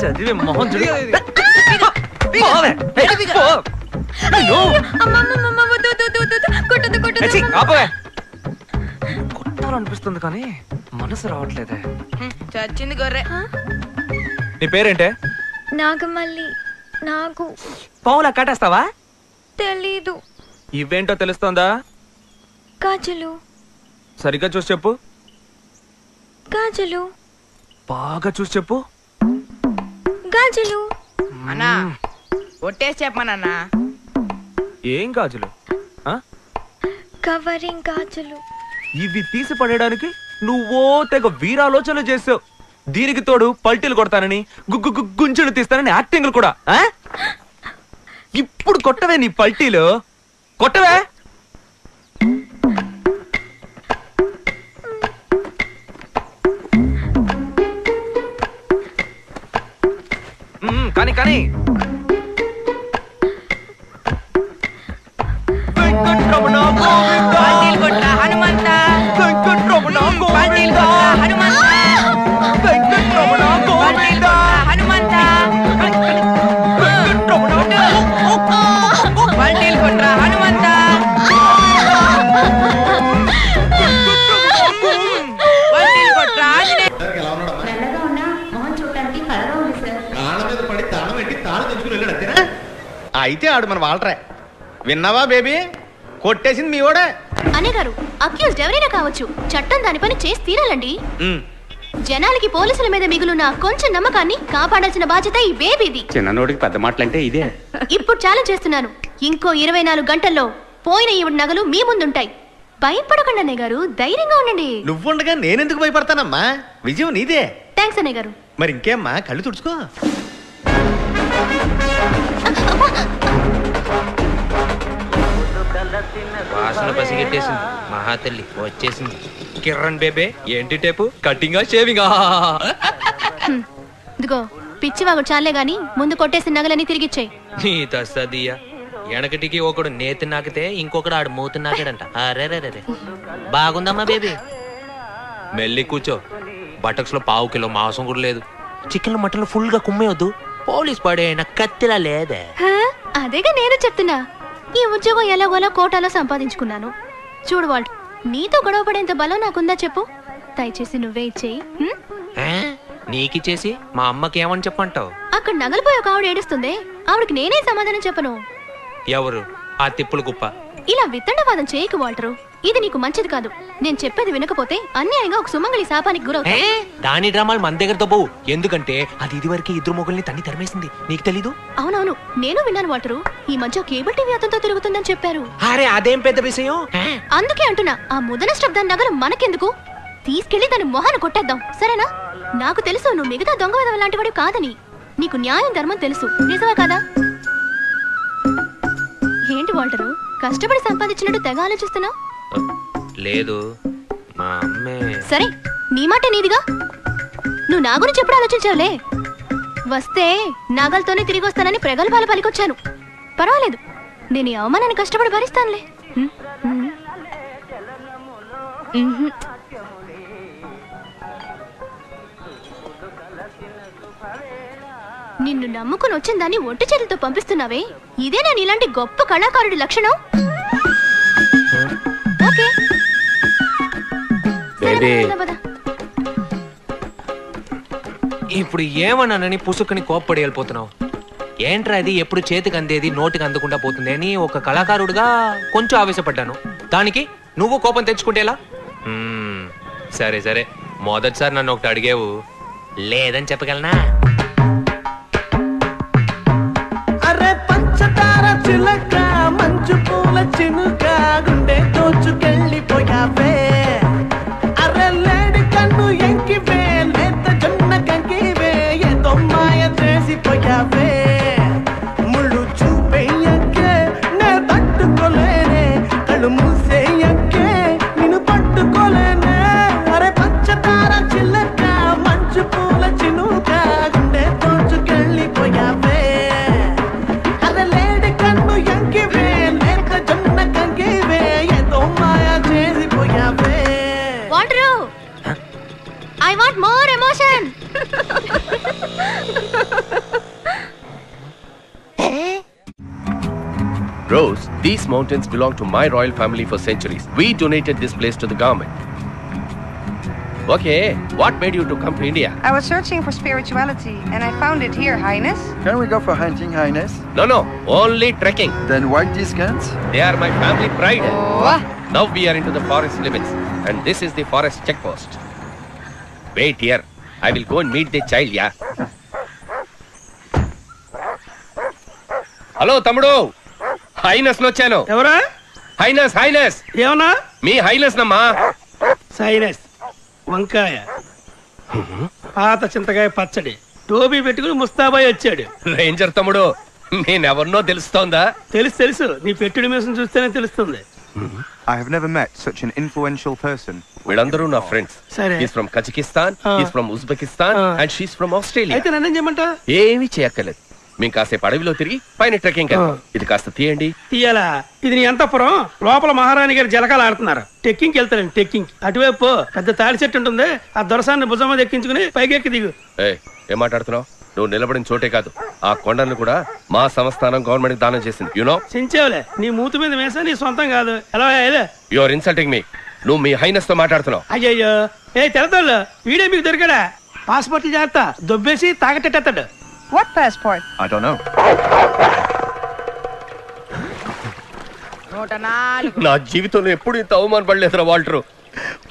చదివే మొహం చూడు. కొట్టాలనిపిస్తుంది కానీ మనసు రావట్లేదే. చచ్చింది గొర్రె. నీ పేరేంటే? నాగమల్లి. నాకు పావులా కాటేస్తావా? తెలీదు. ఇవేంటో తెలుస్తోందా? గాజులు. సరిగ్గా చూసి చెప్పు. గాజులు. బాగా చూసి చెప్పు. గాజులు. అన్నా, ఒట్టేసి చెప్పమన్నా. ఏం గాజులు? కవరింగ్ గాజులు. ఇవి తీసి పడేయడానికి నువ్వో తెగ వీరాలోచనలు చేసావు. దీనికి తోడు పల్టీలు కొడతానని, గుంజులు తీస్తానని యాక్టింగ్లు కూడా. ఇప్పుడు కొట్టవే నీ పల్టీలు, కొట్టవే. కానీ కానీ వెంకటరమణ గోవిందా, హనుమంత, వెంకటరమణ గోవిందా, హనుమంత, వెంకటరమణ గోవిందా, హనుమంత, వెంకటరమణ పల్టీలు కొట్రా హనుమంత. అయితే ఆడు మన వాల్టరే. విన్నావా బేబీ, కొట్టేసింది మీ ఓడే. అనే గారు, అక్యూజ్డ్ ఎవరైనా కావచ్చు, చట్టం దాని పని చేసి తీరాలండి. జనాలకి పోలీసుల మీద మిగులున్న కొంచెం నమ్మకాన్ని కాపాడాల్సిన బాధ్యత ఈ బేబీది. చిన్నోడికి పెద్ద మాటలంటే ఇదే. ఇప్పుడు ఛాలెంజ్ చేస్తున్నాను, ఇంకో 24 గంటల్లో పోయిన ఈవిడ నగలు మీ ముందుంటాయి. భయపడకండి అన్నయ్య గారు, ధైర్యంగా ఉండండి. నువ్వుండగా నేనెందుకు భయపడతానమ్మా, విజయం నీదే. థ్యాంక్స్ అన్నయ్య గారు. మరి ఇంకేమ్మా, కళ్ళు తుడుచుకో. వాసన పసిగట్టేసింది, మహాతల్లి వచ్చేసింది. కిరణ్ బేబే, ఏంటి టేపు, కటింగా షేవింగా? ఇదిగో పిచ్చివాగుడు చాలే గాని ముందు కొట్టేసిన నగలని తిరిగిచ్చేయి. నీ తస్సదియ్యా, వెనకటికి ఒకడు నేతి నాకితే ఇంకొకడు ఆడు మూతి నాకాడంట. అరే బాగుందమ్మా బేబీ. మెల్లి కూర్చో. బటక్స్ లో పావు కిలో మాంసం కూడా లేదు. చికెన్ మటన్ ఫుల్ గా కుమ్మేయొద్దు, పోలీస్ పడేయన కత్తిలా లేదే. అదేగా నేను చెప్తున్నా, ఈ ఉద్యోగం ఎలాగోలా కోటాలో సంపాదించుకున్నాను. చూడు వాల్ట్, నీతో గొడవ పడేంత బలం నాకుందా చెప్పు. దయచేసి నువ్వే ఇచ్చేయి. నీకిచ్చేసి మా అమ్మకి ఏమని చెప్పంటావు? అక్కడ నగలిపోయి ఒక ఆవిడ ఏడుస్తుంది, ఆవిడకి నేనే సమాధానం చెప్పను. ఎవరు? ఆ తిప్పుల కుప్ప. ఇలా వితండవాదం చేయకు వాల్టరు, ఇది నీకు మంచిది కాదు. నేను చెప్పేది వినకపోతే అన్యాయంగా ఒక సుమంగళి శాపానికి గురవుతా. దాని డ్రామాలు మన దగ్గరతో పోవు, ఎందుకంటే అది ఇదివరకు ఇద్దరు మొగుల్ని తన్ని తరిమేసింది, నీకు తెలీదు? అవునవును, నేను విన్నాను వాల్టరు, ఈ మధ్య కేబుల్ టీవీ అతనితో తిరుగుతుందని చెప్పారు. అరే అదేం పెద్ద విషయం. అందుకే అంటున్నా, ఆ ముదనష్టం దాని నగలు మనకెందుకు, తీసుకెళ్లి దాని మొహాన్ని కొట్టేద్దాం, సరేనా? నాకు తెలుసు నువ్వు మిగతా దొంగ విధవ లాంటి వాడు కాదని. నీకు న్యాయం ధర్మం తెలుసు, నిజమే కదా? ఏంటి వాల్టరు, కష్టపడి సంపాదించినట్టు తెగ ఆలోచిస్తున్నావు? లేదు, మా అమ్మే. సరే, నీ మాట నీదిగా. నువ్వు నా గురించి ఎప్పుడు ఆలోచించావులే. వస్తే నాగలతోనే తిరిగి వస్తానని ప్రగల్భాలు పలికొచ్చాను. పర్వాలేదు, నేను ఈ అవమానాన్ని కష్టపడి భరిస్తానులే. నిన్ను నమ్ముకుని వచ్చిన దాన్ని ఒంటి చేతులతో పంపిస్తున్నావే, ఇదే నేను ఇలాంటి గొప్ప కళాకారుడి లక్షణం. ఓకే, ఇప్పుడు ఏమన్నానని పుసుకుని కోప్పడి వెళ్ళిపోతున్నావు? ఏంట్రా ఇది, ఎప్పుడు చేతికి అందేది నోటికి అందకుండా పోతుంది అని ఒక కళాకారుడిగా కొంచెం ఆవేశపడ్డాను. దానికి నువ్వు కోపం తెచ్చుకుంటేలా? సరే సరే, మొదటిసారి నన్ను ఒకటి అడిగావు, లేదని చెప్పగలనా? అరే పంచదార చిలక, మంచు పూల చినుక, గుండె దోచుకెళ్ళిపోయావే. అరే లేడి కన్ను ఎంకివే, లేత జొన్న కంకివే, ఏదో మాయ చేసిపోయావే. ముళ్ళు చూపేయకే నే తట్టుకోలేనే, కళ్ళు మూసేయకే నిన్ను పట్టుకోలేనే. అరే పంచదార చిలక, మంచు పూల చినుక, గుండె దోచుకెళ్ళిపోయావే. అరే లేడి కన్ను ఎంకివే, లేత జొన్న కంకివే, ఏదో మాయ చేసిపోయావే. Walter, I want more emotion. Rose, these mountains belong to my royal family for centuries. We donated this place to the government. Okay, what made you to come to India? I was searching for spirituality and I found it here, Highness. Can we go for hunting, Highness? No, only trekking. Then why these guns? They are my family pride. Oh. Now we are into the forest limits and this is the forest checkpost. Wait here, I will go and meet the child, yeah? Hello, Tamudu. Highness వచ్చాను. ఎవరా? హైనస్. హైనస్ ఏమన్నా? మీ హైనస్ నమ్మా. సైనస్ వంకాయ, పాత చింతకాయ పచ్చడి, టోబీ పెట్టుకుని ముస్తాబాయ్ వచ్చాడు. రేంజర్ తమ్ముడు, నేనెవరినో తెలుస్తోందా? తెలుసు, నీ పెట్టుడి మీసం చూస్తేనే తెలుస్తుంది. I have never met such an influential person. వీళ్ళందరూ నా ఫ్రెండ్స్. సరే. He's from Kazakhstan, he's from Uzbekistan and she's from Australia. అయితే నన్నేం చేయమంటా? ఏమీ చేయక్కర్లేదు, మేము కాసేపు అడవిలో తిరిగి పైన ట్రెక్కింగ్ వెళ్తాం. ఇది కాస్త తీయండి. తీయాలా? ఇది నీ అంతఃపురం, లోపల మహారాణి గారు జలకాలు ఆడుతున్నారు. టెక్కింగ్ వెళ్తారండి, టెక్కింగ్. అటువైపు పెద్ద తాడి చెట్టు ఉంటుంది, ఆ దొరసాన్ని భుజం మీద ఎక్కించుకుని పైకెక్కి దిగు. ఏం మాట్లాడుతున్నావు? నువ్వు నిలబడిన చోటే కాదు, ఆ కొండను కూడా మా సంస్థానం గవర్నమెంట్ దానం చేసింది. యునో చించేవులే, నీ మూతి మీద వేసా నీ సొంతం కాదు. ఎలా? You are insulting me. నువ్వు మీ హైనస్ తో మాట్లాడుతున్నావు. అయ్యయ్యో, తెరదోళ్ళు వీడే మీకు దొరికాడా? పాస్పోర్ట్లు జాగ్రత్త, దొబ్బేసి తాగట్టేస్తాడు. What passport? I don't know. నా జీవితంలో ఎప్పుడు ఇంత అవమానపడలేదురా వాల్టరు.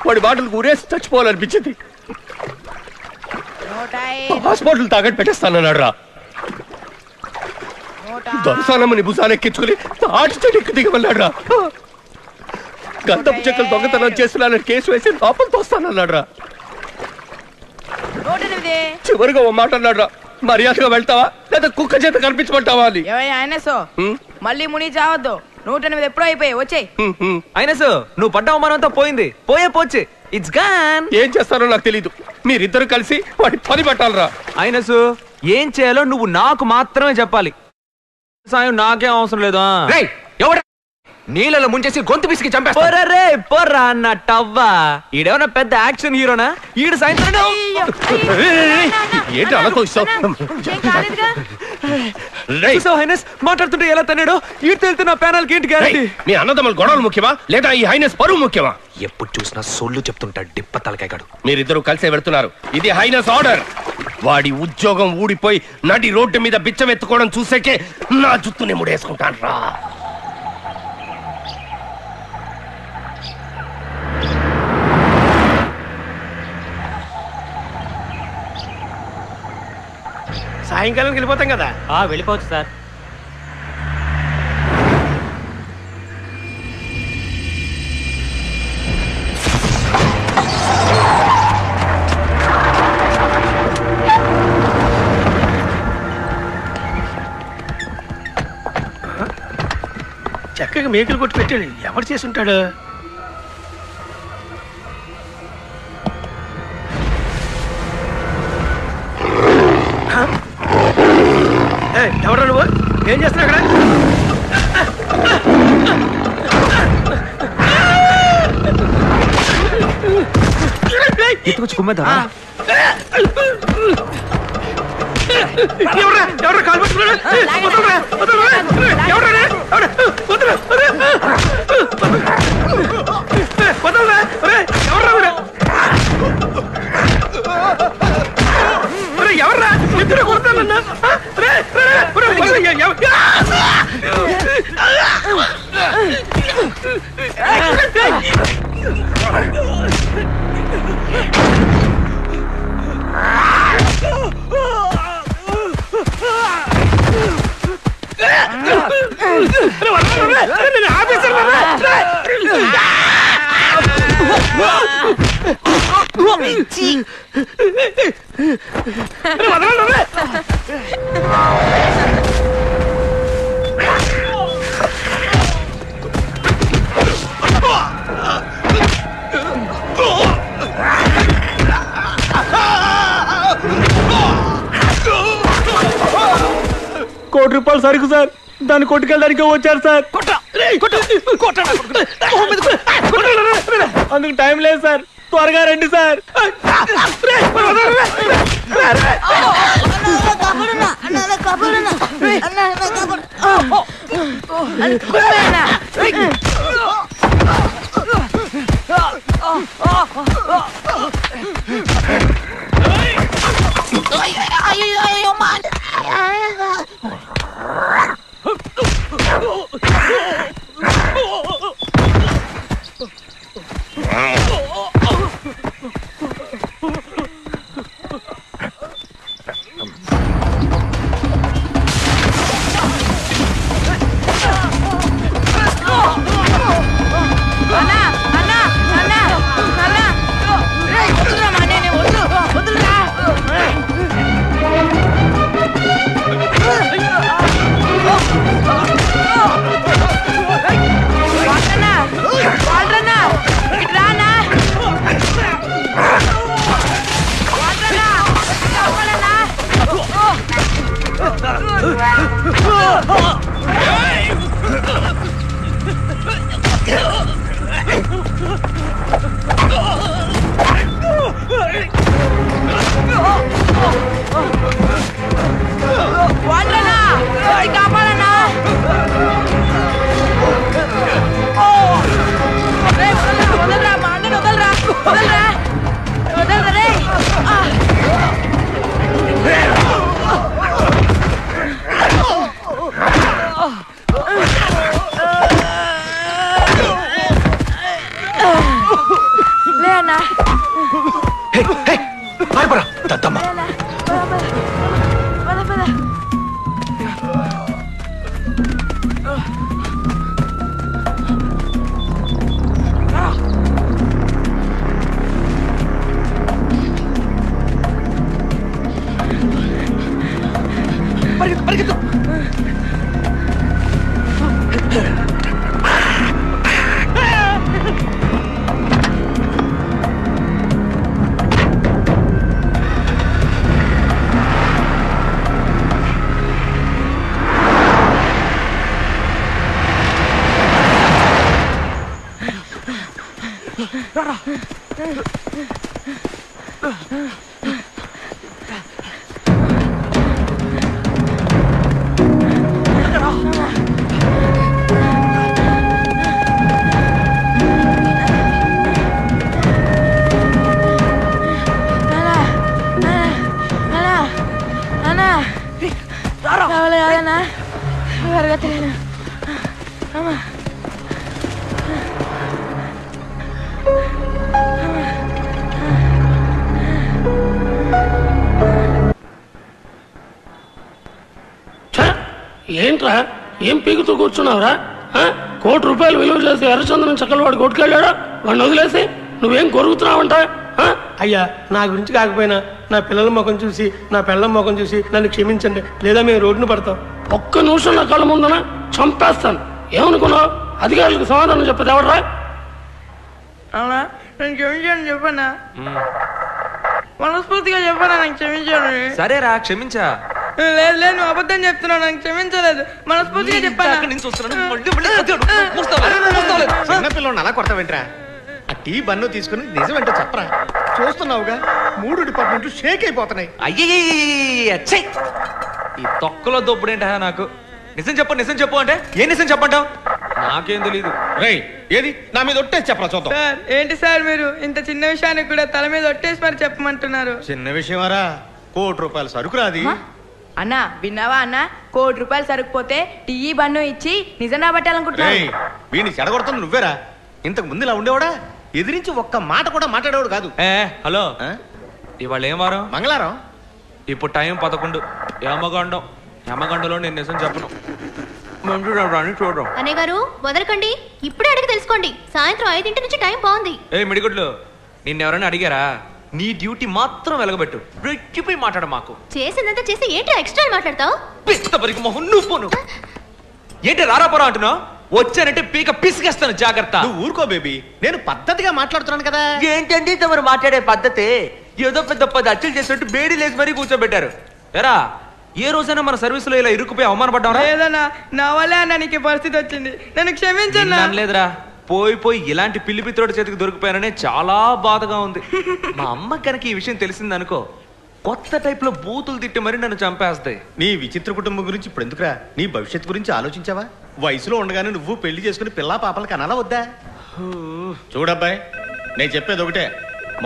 వాడి బాటలకు ఊరేసి చచ్చిపోవాలనిపించింది. హాస్పిటల్ తాగట్టు పెట్టేస్తానన్నాడు రా. దొరసానమ్మని భుజానెక్కించుకుని తాటి చెట్టుకు దిగమన్నాడు రా. గంధపు చెక్కలు దొంగతనం చేస్తున్నానని కేసు వేసి లోపల తోస్తానన్నాడు రా. చివరిగా ఓ మాట అన్నాడు రా, మర్యాదగా వెళ్తావా లేదా కుక్క చేత కనిపించమంటావా అని. మళ్ళీ ముని చావద్దు. 108 ఎప్పుడో అయిపోయాయి. వచ్చేయ్. అయినసు నువ్వు పడ్డ అవమానంతో పోయింది. పోతే ఇట్స్ గాన్. ఏం చేస్తారో నాకు తెలీదు. మీరిద్దరు కలిసి వాడి పని పట్టాలరా. అయినసు ఏం చేయాలో నువ్వు నాకు మాత్రమే చెప్పాలి. సాయం నాకేం అవసరం లేదా? నీళ్ళలో ముంచేసి గొంతు పిసికి చంపేస్తా. పోర్రా అన్నట్టవ్వా. ఈడేమన్నా పెద్ద యాక్షన్ హీరోనా? ఈడు సాయంత్రం ఏంటి అలా తోస్తావు? మాట్లాడుతుంటే ఎలా తన్నాడో ఈడు తెలితే నా ప్యానల్ కి ఏంటి గ్యారెంటీ? మీ అన్నదమ్ముల గొడవలు ముఖ్యమా లేదా ఈ హైనెస్ పరువు ముఖ్యమా? ఎప్పుడు చూసినా సొల్లు చెప్తుంటా డిప్ప తలకాయగాడు. మీరిద్దరు కలిసే వెళ్తున్నారు. ఇది హైనెస్ ఆర్డర్. వాడి ఉద్యోగం ఊడిపోయి నడి రోడ్డు మీద బిచ్చం ఎత్తుకోవడం చూసేకే నా జుత్తుని ముడేసుకుంటాను రా. సాయంకాలం వెళ్ళిపోతాం కదా. వెళ్ళిపోవచ్చు సార్. చక్కగా మేకలు కొట్టి పెట్టాడు. ఎవరు చేసి ఉంటాడు? ఎవరు నువ్వు? ఏం చేస్తున్నావు అక్కడ? ఎత్తుకొచ్చి కుమ్మేద్దా? ఎవరు కాలు పట్టుకున్నాడు? ఎవర్రా ఇద్దరు కొడతానన్నా? ₹1 సరుకు సార్. దాన్ని కొట్టుకెళ్ళడానికి వచ్చారు సార్. అందుకు టైం లేదు సార్. త్వరగా రండి సార్. ఏంట్రా ఏం పీకుతూ కూర్చున్నావురా? 1 కోటి రూపాయలు విలువ చేసి ఎర్రచందనం చక్కలు వాడు కొట్టుకెళ్ళాడా? వాడిని వదిలేసి నువ్వేం కొరుకుతున్నావంట? అయ్యా, నా గురించి కాకపోయినా నా పిల్లల ముఖం చూసి, నా పిల్లల ముఖం చూసి నన్ను క్షమించండి, లేదా మేము రోడ్డును పడతాం. ఒక్క నిమిషం నా కళ్ళ ముందున చంపేస్తాను. ఏమనుకున్నావు? అధికారులకు సమాధానం చెప్పదు ఎవడరా? అవునా, నేను క్షమించాను చెప్పన్నా. మనస్ఫూర్తిగా చెప్పనా నాకు క్షమించాను. సరేరా, క్షమించా. లేదు లేదు, నువ్వు అబద్ధం చెప్తున్నావు, నాకు క్షమించలేదు. మనస్ఫూర్తిగా చెప్పాను. చిన్నపిల్లని అలా కొడతావేంట్రా? ఆ టీ బన్ను తీసుకుని నిజమేంటో చెప్పరా? చూస్తున్నావుగా 3 డిపార్ట్మెంట్లు షేక్ అయిపోతున్నాయి. అయ్యే, ఈ తొక్కలో దొప్పుడేంట నాకు. నిజం చెప్పు, నిజం చెప్పు అంటే ఏ నిజం చెప్పంటావు? నాకేం తెలీదు. రేయ్, ఏది నా మీద ఒట్టేసి చెప్పరా చూద్దాం. సార్, ఏంటి సార్ మీరు ఇంత చిన్న విషయానికి కూడా తల మీద ఒట్టేసి మరి చెప్పమంటున్నారు? చిన్న విషయమారా? 1 కోటి రూపాయల సరుకురా అది. అన్నా విన్నావా అన్నా? 1 కోటి రూపాయలు సరుకుపోతే టీ బన్ను ఇచ్చి నిజం రాబట్టాలనుకుంటున్నావు. వీడిని చెడగొడుతుంది నువ్వేరా? ఇంతకు ముందు ఇలా ఉండేవాడా? ఎదిరించి ఒక్క మాట కూడా మాట్లాడేవాడు కాదు. హలో, ఇవాళ ఏం వారం? మంగళవారం. ఇప్పుడు టైం 11. యమగండలో నేను నిజం చెప్పను. చూడడం అన్నయ్య గారు వదలకండి, ఇప్పుడే అడిగి తెలుసుకోండి. సాయంత్రం 5 నుంచి టైం బాగుంది. మిడిగుడ్లు, నిన్నెవరైనా అడిగారా? నీ డ్యూటీ మాత్రం వెలగబెట్టు, రెచ్చిపోయి మాట్లాడ. మాకు చేసిందంతా చేసి ఏంటో ఎక్స్ట్రా మాట్లాడతావు? పిచ్చపరికి మొహం నువ్వు. ఏంటి రారాపురం అంటున్నావు? వచ్చానంటే పీక పిసికేస్తాను, జాగ్రత్త. నువ్వు ఊరుకో బేబీ, నేను పద్ధతిగా మాట్లాడుతున్నాను కదా. ఏంటండి తమరు మాట్లాడే పద్ధతి? ఏదో పెద్ద 10 అచ్చులు చేసినట్టు బేడీ లేసి మరీ కూర్చోబెట్టారు. ఎరా, ఏ రోజైనా మన సర్వీసులో ఇలా ఇరుక్కుపోయి అవమానపడ్డావా? లేదన్నా, నా వల్లే అన్న నీకు పరిస్థితి వచ్చింది, నన్ను క్షమించన్నా. లేదురా, పోయి ఇలాంటి పిల్లి పిత్రోడి చేతికి దొరికిపోయాననే చాలా బాధగా ఉంది. మా అమ్మ కనుక ఈ విషయం తెలిసిందనుకో, కొత్త టైప్ లో బూతులు తిట్టి మరి నన్ను చంపేస్తాయి. నీ విచిత్ర కుటుంబం గురించి ఇప్పుడు ఎందుకురా? నీ భవిష్యత్తు గురించి ఆలోచించావా? వయసులో ఉండగానే నువ్వు పెళ్లి చేసుకుని పిల్లా పాపలు కనాలా వద్దా? చూడబ్బాయి, నేను చెప్పేది ఒకటే.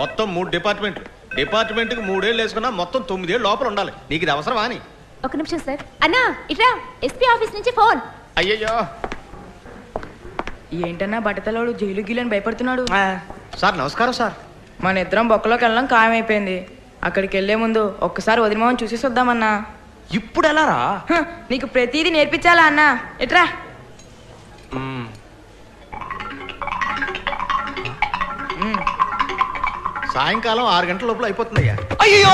మొత్తం 3 డిపార్ట్మెంట్లు. డిపార్ట్మెంట్కి 3 ఏళ్ళు వేసుకున్నా మొత్తం 9 ఏళ్ళు లోపల ఉండాలి. నీకు ఇది అవసరమా అని? ఒక నిమిషం సార్. అన్నా ఇట్రా, ఎస్పీ ఆఫీస్ నుంచి ఫోన్. అయ్యయ్యో, ఏంటన్నా బట్టతలోడు జైలు గీలని భయపడుతున్నాడు? సార్ నమస్కారం సార్. మన ఇద్దరం బొక్కలోకి వెళ్ళడం ఖాయమైపోయింది. అక్కడికి వెళ్లే ముందు ఒక్కసారి వదిన మొహం చూసేసి వద్దామన్నా. ఇప్పుడు ఎలా రా? నీకు ప్రతిదీ నేర్పించాలా అన్నా? ఎట్రా. సాయంకాలం 6 గంటల లోపల అయిపోతుందయ్యా. అయ్యో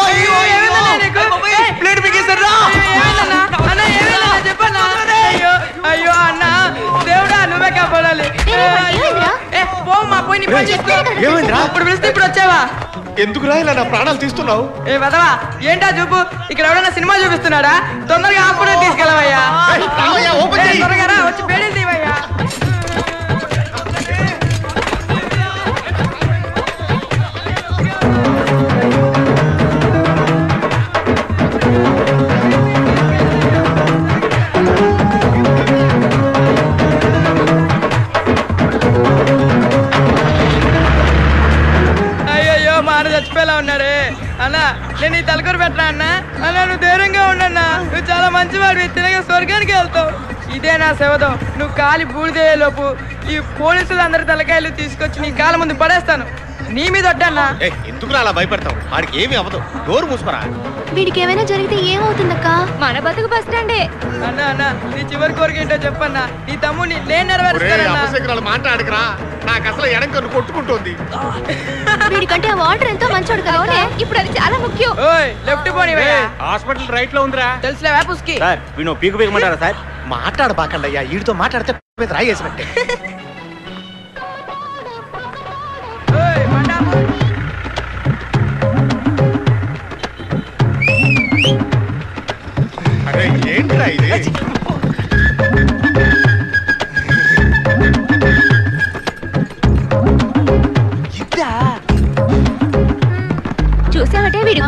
అయ్యో అన్నా, దేవుడా నువ్వే కాపాడాలి. ఇప్పుడు పిలిస్తే ఇప్పుడు వచ్చావా? ఎందుకురా ఇలా నా ప్రాణాలు తీస్తున్నావు? ఏ వదవా, ఏంటా చూపు? ఇక్కడ ఎవడన్నా సినిమా చూపిస్తున్నాడా? తొందరగా హాస్పిటల్ తీసుకెళ్ళవయ్యా. త్వరగా రా, వచ్చి బేడీలు తీవయ్యా. చచ్చిపోయేలా ఉన్నాడే అన్నా. నేను ఈ తలకూర పెట్టరా అన్నా? అన్నా నువ్వు ధైర్యంగా ఉండన్నా, నువ్వు చాలా మంచివాడివి, తినగా స్వర్గానికి వెళ్తావు. ఇదే నా శవదం. నువ్వు కాలి బూడిదే లోపు ఈ పోలీసులు అందరి తలకాయలు తీసుకొచ్చి నీ కాళ్ళ ముందు పడేస్తాను. నీ మీద వడ్డన్నా. ఎందుకు అలా భయపడతావు? వాడికి ఏమీ అవ్వదు, డోర్ మూసుకురా. వీడికి ఏమైనా జరిగితే ఏమవుతుందక్క? మన బతుకు బస్ స్టాండే. అన్నా అన్నా, నీ చివరి కోరిక ఏంటో చెప్పన్నా. నీ తమ్ముని నేను నెరవేరుస్తాను. మాట్లాడకరా, నాకు అసలు ఎడంకన్ను కొట్టుకుంటుంది. వీడికంటే ఆ వాటర్ ఎంతో మంచోడు కదా, ఇప్పుడు అది చాలా ముఖ్యం. లెఫ్ట్ పోనీ. హాస్పిటల్ రైట్ లో ఉందిరా. తెలుసులేవా పుస్కి? వీణు పీకు పీకమంటారా సార్? మాట్లాడబాకండి అయ్యా, వీడితో మాట్లాడితే రాయేసినట్టే. అరే ఏంట్రా ఇది?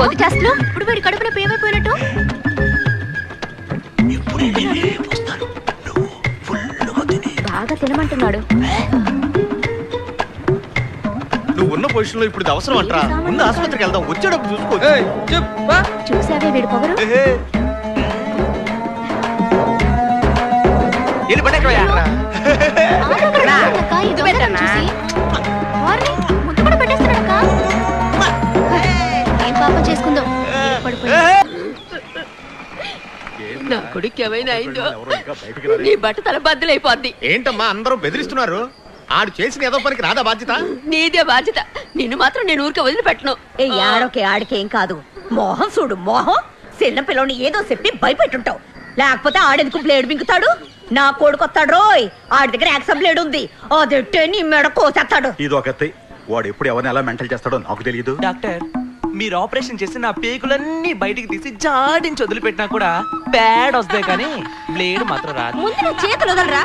సోది చేస్తలో ఇప్పుడు వీడి కడుపున పేమైపోయినట్టు. బాగా తినమంటున్నాడు. నువ్వు ఉన్న పొజిషన్ లో ఇప్పుడు అవసరం అంటారా? ముందు ఆసుపత్రికి వెళ్దాం, వచ్చేటప్పుడు చూసుకో. చూసావే వీడి పొగరు. ఏం పాపం చేసుకుందాం. నా కొడుకు ఏమైనా అయిందో నీ బట్ట తల బద్దలైపోద్ది. ఏంటమ్మా అందరూ బెదిరిస్తున్నారు? ఆడు చేసిన ఏదో పనికి రాదా బాధ్యత? నీదే బాధ్యత. నిన్ను మాత్రం నేను ఊరికే వదిలిపెట్టను. ఏ ఆడోకే ఆడికేం కాదు. మోహం చూడు మోహం. చిన్న పిల్లని ఏదో చెప్పి భయపెట్టుంటావు. లేకపోతే ఆడెందుకు బ్లేడ్ మింగుతాడు? నా కొడుకొస్తాడు రోయ్. ఆడి దగ్గర యాక్సమ్ బ్లేడ్ ఉంది. అదెట్టే నీ మెడ కోసేస్తాడు. ఇదొకతి. వాడు ఎప్పుడు ఎవరిని ఎలా మెంటల్ చేస్తాడో నాకు తెలియదు. డాక్టర్, మీరు ఆపరేషన్ చేసి నా పేకులన్నీ బయటికి తీసి జాడించి వదిలిపెట్టినా కూడా బ్యాడ్ వస్తాయి, కానీ బ్లేడ్ మాత్రం రాదు. ముందు చేతులు వదలరా.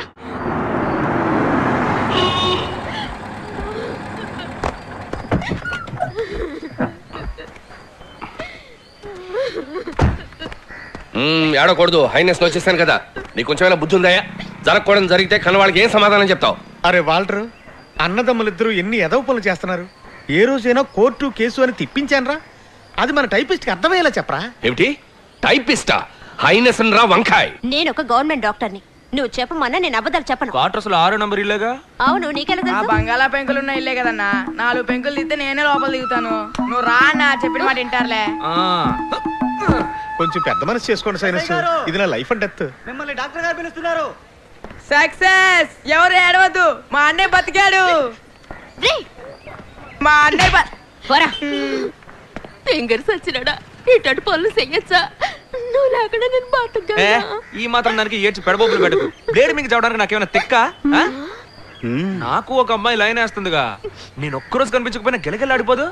ఏడకూడదు. హైనెస్ వచ్చేసాను కదా, నీకు కొంచెమైనా బుద్ధి ఉందాయా? జరగకూడదు జరిగితే కన్నవాళ్ళకి ఏం సమాధానం చెప్తావు? అరే వాల్టర్, అన్నదమ్ములిద్దరూ ఎన్ని ఎదవ పనులు చేస్తున్నారు. ఏ రోజైనా కోర్టు కేసు అని తిప్పించానరా? అది మన టైపిస్ట్ కి అర్థమయ్యేలా చెప్పరా. ఏమిటి టైపిస్టా? హైనెస్ రా వంకాయ్. నేను ఒక గవర్నమెంట్ డాక్టర్ని. నువ్వు చెప్పమన్నా నేను అబద్ధాలు చెప్పను. క్వార్టర్స్ లో 6 నంబర్ ఇల్లేగా? అవును, నీకెలా తెలుసు? బంగాళా పెంకులున్న ఇల్లే కదన్నా. 4 పెంకులు తీస్తే నేనే లోపల దిగుతాను. నువ్వు రా అన్న, చెప్పిన మాట వింటారులే. కొంచెం పెద్ద మనసు చేసుకోండి సైనస్. ఇది నా లైఫ్ అండ్ డెత్. మిమ్మల్ని డాక్టర్ గారు పిలుస్తున్నారు. సక్సెస్. ఎవరు ఏడవద్దు, మా అన్నయ్య బతికాడు. మా అన్నయ్య ఫింగర్స్ వచ్చినాడా? ఇటు పనులు చెయ్యొచ్చా? నువ్వు లేకుండా నేను బతకగలనా? ఈ మాత్రం దానికి ఏడ్చి పెడబోబులు పెట్టకు. బ్లేడ్ మీకు చదవడానికి నాకేమైనా తిక్క? నాకు ఒక అమ్మాయి లైన్ వేస్తుందిగా. నేను ఒక్కరోజు కనిపించకపోయినా గిలగిలాడిపోదు.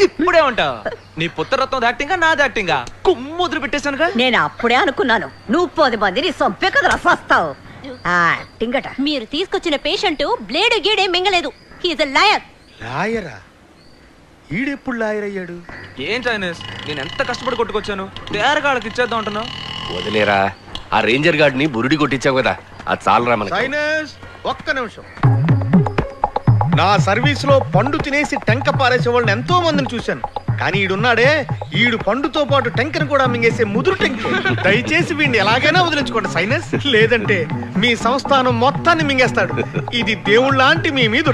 ఇప్పుడే ఉంటావు. నీ పుత్రరత్నం యాక్టింగా, నాది యాక్టింగా? కుమ్ముద్రు పెట్టేశానుగా. నేను అప్పుడే అనుకున్నాను నువ్వు 10 మందిని సొంపే కదా రసొస్తావు. మీరు తీసుకొచ్చిన పేషెంట్ బ్లేడ్ గీడే మింగలేదు. He's a lawyer. లాయరా? ఈడెప్పుడు లాయర్ అయ్యాడు? ఏం చైనస్, నేను ఎంత కష్టపడి కొట్టుకొచ్చాను. తేరగాళ్ళకి ఇచ్చేద్దాం అంటున్నావు. వదిలేరా, ఆ రేంజర్ గార్డ్ ని బురుడి కొట్టించావు కదా, అది చాలరా మనకి. సైనస్ ఒక్క నిమిషం. నా సర్వీస్ లో పండు తినేసి టెంక పారేసే వాళ్ళని ఎంతో మందిని చూశాను. కానీ ఈడున్నాడే, ఈడు పండుతో పాటు టెంకను కూడా మింగేసే ముదురు టెంక. దయచేసి వీడిని ఎలాగైనా వదిలించుకోండి సైనస్, లేదంటే మీ సంస్థానం మొత్తాన్ని మింగేస్తాడు. ఇది దేవుళ్ళ లాంటి మీ మీద.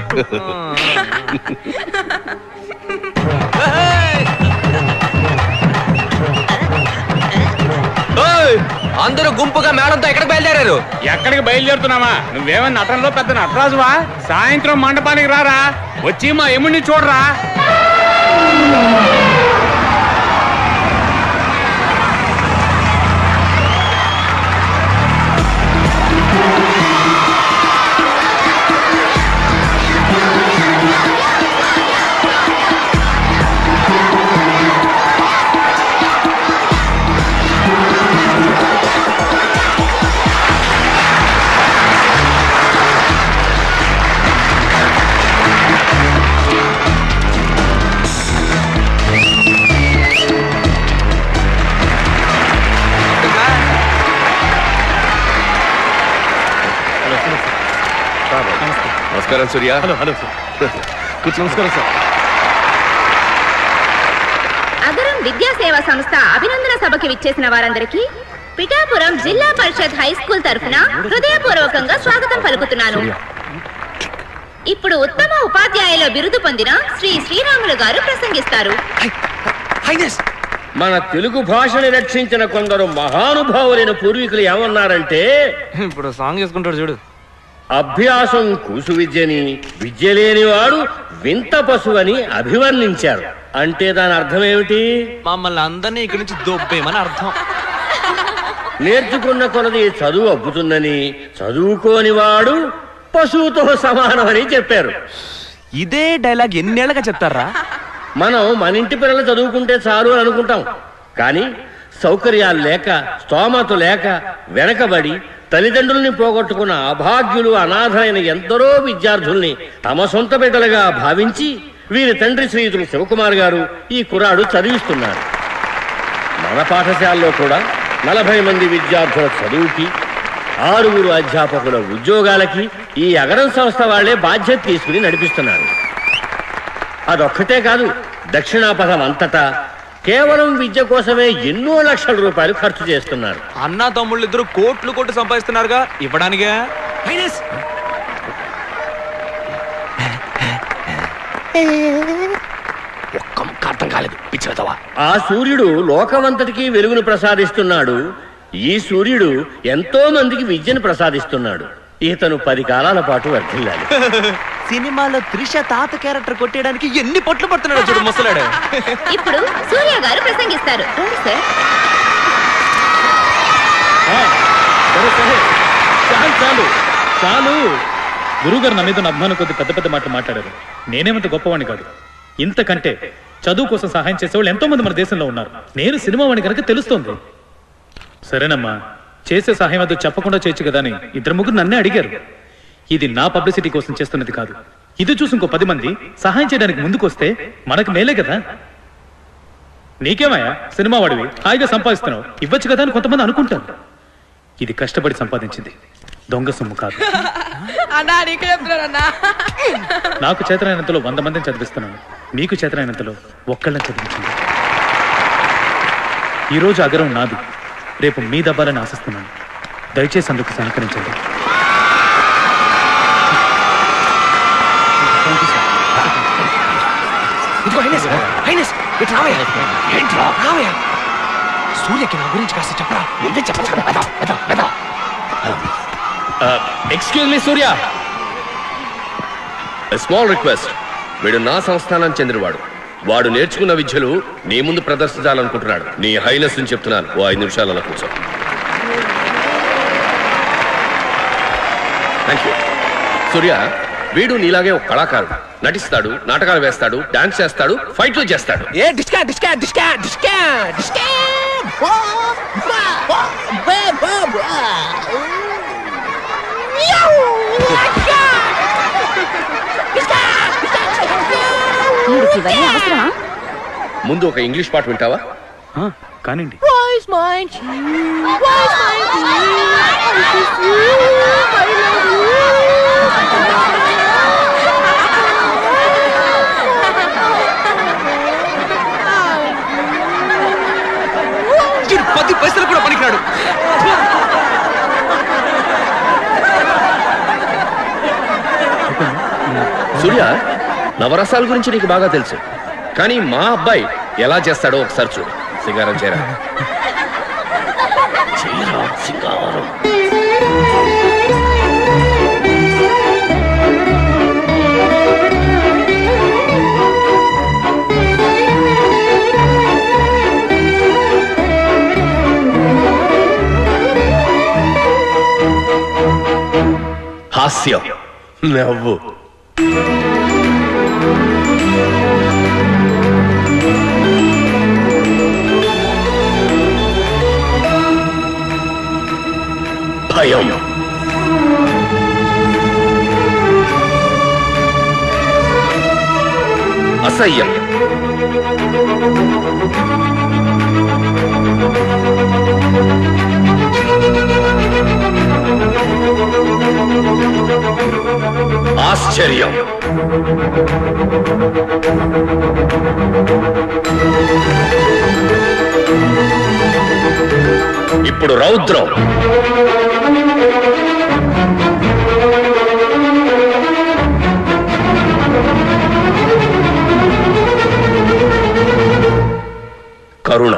అందరూ గుంపుగా మేడంతో ఎక్కడికి బయలుదేరారు? ఎక్కడికి బయలుదేరుతున్నావా? నువ్వేమన్నా నటనలో పెద్ద నటరాజువా? సాయంత్రం మండపానికి రారా, వచ్చి మా ఎముడిని చూడరా. నమస్కారం సూర్య. Hello hello sir. నమస్కారం సార్. అగరం విద్యా సేవా సంస్థ అభినందన సభకి విచ్చేసిన వారందరికీ పిఠాపురం జిల్లా పరిషత్ హై స్కూల్ తరఫున హృదయపూర్వకంగా స్వాగతం పలుకుతున్నాను. ఇప్పుడు ఉత్తమ ఉపాధ్యాయుల బిరుదు పొందిన శ్రీ శ్రీరాములు గారు ప్రసంగిస్తారు. మన తెలుగు భాషని రక్షించిన కొందరు మహానుభావులైన పూర్వీకులు ఏమన్నారంటే, ఇప్పుడు సాంగ్ చేసుకుంటాడు చూడు. అభ్యాసం కూసు విద్యని, విద్య లేనివాడు వింత పశువని అభివర్ణించారు. అంటే దాని అర్థం ఏమిటి? మమ్మల్ని అందరినీ ఇక్కడి నుంచి దొబ్బేమని అర్థం. నేర్చుకున్న కొలది చదువు అబ్బుతుందని, చదువుకోని వాడు పశువుతో సమానమని చెప్పారు. ఇదే డైలాగ్ ఎన్నేళ్ళగా చెప్తారా? మనం మన ఇంటి పిల్లలు చదువుకుంటే చాలు అని అనుకుంటాం. కానీ సౌకర్యాలు లేక, స్తోమత లేక వెనకబడి తల్లిదండ్రుల్ని పోగొట్టుకున్న అభాగ్యులు, అనాథలైన ఎందరో విద్యార్థుల్ని తమ సొంత బిడ్డలుగా భావించి వీరి తండ్రి శ్రీయుతులు శివకుమార్ గారు ఈ కుర్రాడు చదివిస్తున్నారు. మన పాఠశాలలో కూడా 40 మంది విద్యార్థుల చదువుకి 6 అధ్యాపకుల ఉద్యోగాలకి ఈ అగరం సంస్థ వాళ్లే బాధ్యత తీసుకుని నడిపిస్తున్నారు. అదొక్కటే కాదు, దక్షిణాపథం అంతటా కేవలం విద్య కోసమే ఎన్నో లక్షల రూపాయలు ఖర్చు చేస్తున్నారు. అన్నా తమ్ముళ్ళు ఇద్దరు కోట్లు సంపాదిస్తున్నారుగా, ఇవ్వడానిగా. ఒక్క ముక్క అర్థం కాలేదు, పిచ్చివెదవా. ఆ సూర్యుడు లోకమంతటికి వెలుగును ప్రసాదిస్తున్నాడు. ఈ సూర్యుడు ఎంతో మందికి విద్యను ప్రసాదిస్తున్నాడు. ఇతను 10 కాలాల పాటు వర్ధిల్లాలి. సినిమాలో త్రిష తాత క్యారెక్టర్ కొట్టేయడానికి ఎన్ని పొట్లు పడుతున్నాడు చూడు ముసలాడు. ఇప్పుడు సూర్య గారు ప్రసంగిస్తారు. చాలు చాలు. గురుగారు నా మీద అభిమానం కొద్ది పెద్ద మాటలు మాట్లాడారు. నేనేమంత గొప్పవాణ్ణి కాదు. ఇంతకంటే చదువు కోసం సహాయం చేసేవాళ్ళు ఎంతో మంది మన దేశంలో ఉన్నారు. నేను సినిమా వాడిని కనుక తెలుస్తోంది. సరేనమ్మా, చేసే సహాయం అదో చెప్పకుండా చేయొచ్చు కదా అని 2-3 నన్నే అడిగారు. ఇది నా పబ్లిసిటీ కోసం చేస్తున్నది కాదు. ఇది చూసి ఇంకో 10 మంది సహాయం చేయడానికి ముందుకు వస్తే మనకు మేలే కదా. నీకేమయ్యా, సినిమా వాడివి, హాయిగా సంపాదిస్తున్నావు, ఇవ్వచ్చు కదా అని కొంతమంది అనుకుంటారు. ఇది కష్టపడి సంపాదించింది, దొంగ సొమ్ము కాదు. నాకు చేతనైనంతలో 100 మందిని చదివిస్తున్నాను. మీకు చేతనైనంతలో ఒక్కళ్ళని చదివించండి. ఈరోజు అగరం నాది, రేపు మీ దబ్బాలని ఆశిస్తున్నాను. దయచేసి అందుకు సహకరించండి. సూర్యకి నా గురించి కాస్త చెప్పరా. ఎక్స్క్యూజ్ మీ సూర్య, స్మాల్ రిక్వెస్ట్. వీడు నా సంస్థానానికి చెందినవాడు. వాడు నేర్చుకున్న విద్యలు నీ ముందు ప్రదర్శించాలనుకుంటున్నాడు. నీ హైనెస్ అని చెప్తున్నాను. ఓ 5 నిమిషాలు అలా కూర్చో. Thank you. సూర్య, వీడు నీలాగే ఒక కళాకారుడు. నటిస్తాడు, నాటకాలు వేస్తాడు, డాన్స్ చేస్తాడు, ఫైట్లు చేస్తాడు. ముందు ఒక ఇంగ్లీష్ పాట వింటావా? కానివ్వండి. పది పైసలు కూడా పనికిరాడు. సూర్య, నవరసాల గురించి నీకు బాగా తెలుసు, కానీ మా అబ్బాయి ఎలా చేస్తాడో ఒకసారి చూడు. సింగారం చేయరా. సింగారం. హాస్యం, నవ్వు. భయం. అసహ్యం. ఆశ్చర్యం. ఇప్పుడు రౌద్రం. కరుణ.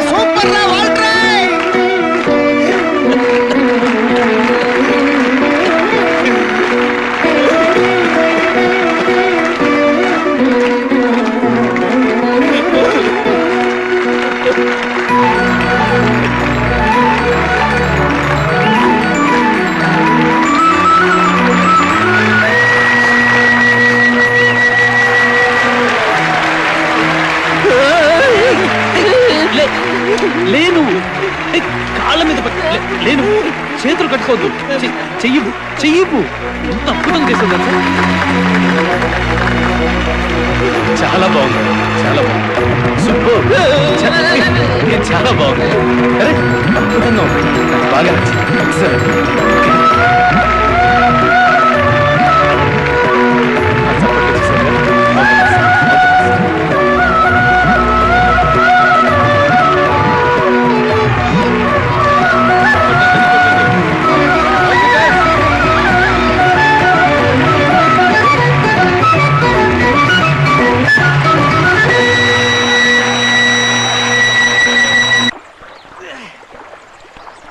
సూపర్ రా వాల్ట్రై. లేను కాళ్ళ మీద లేను, చేతులు కట్టుకోవద్దు, చెయ్యవు చెయ్యవు. ఎంత అద్భుతం చేసింది, చాలా బాగుంది, చాలా బాగుంది, సూపర్, చాలా బాగుంది. అరే అద్భుతంగా ఉంది, నాకు బాగా నచ్చింది. ఎక్సలెంట్.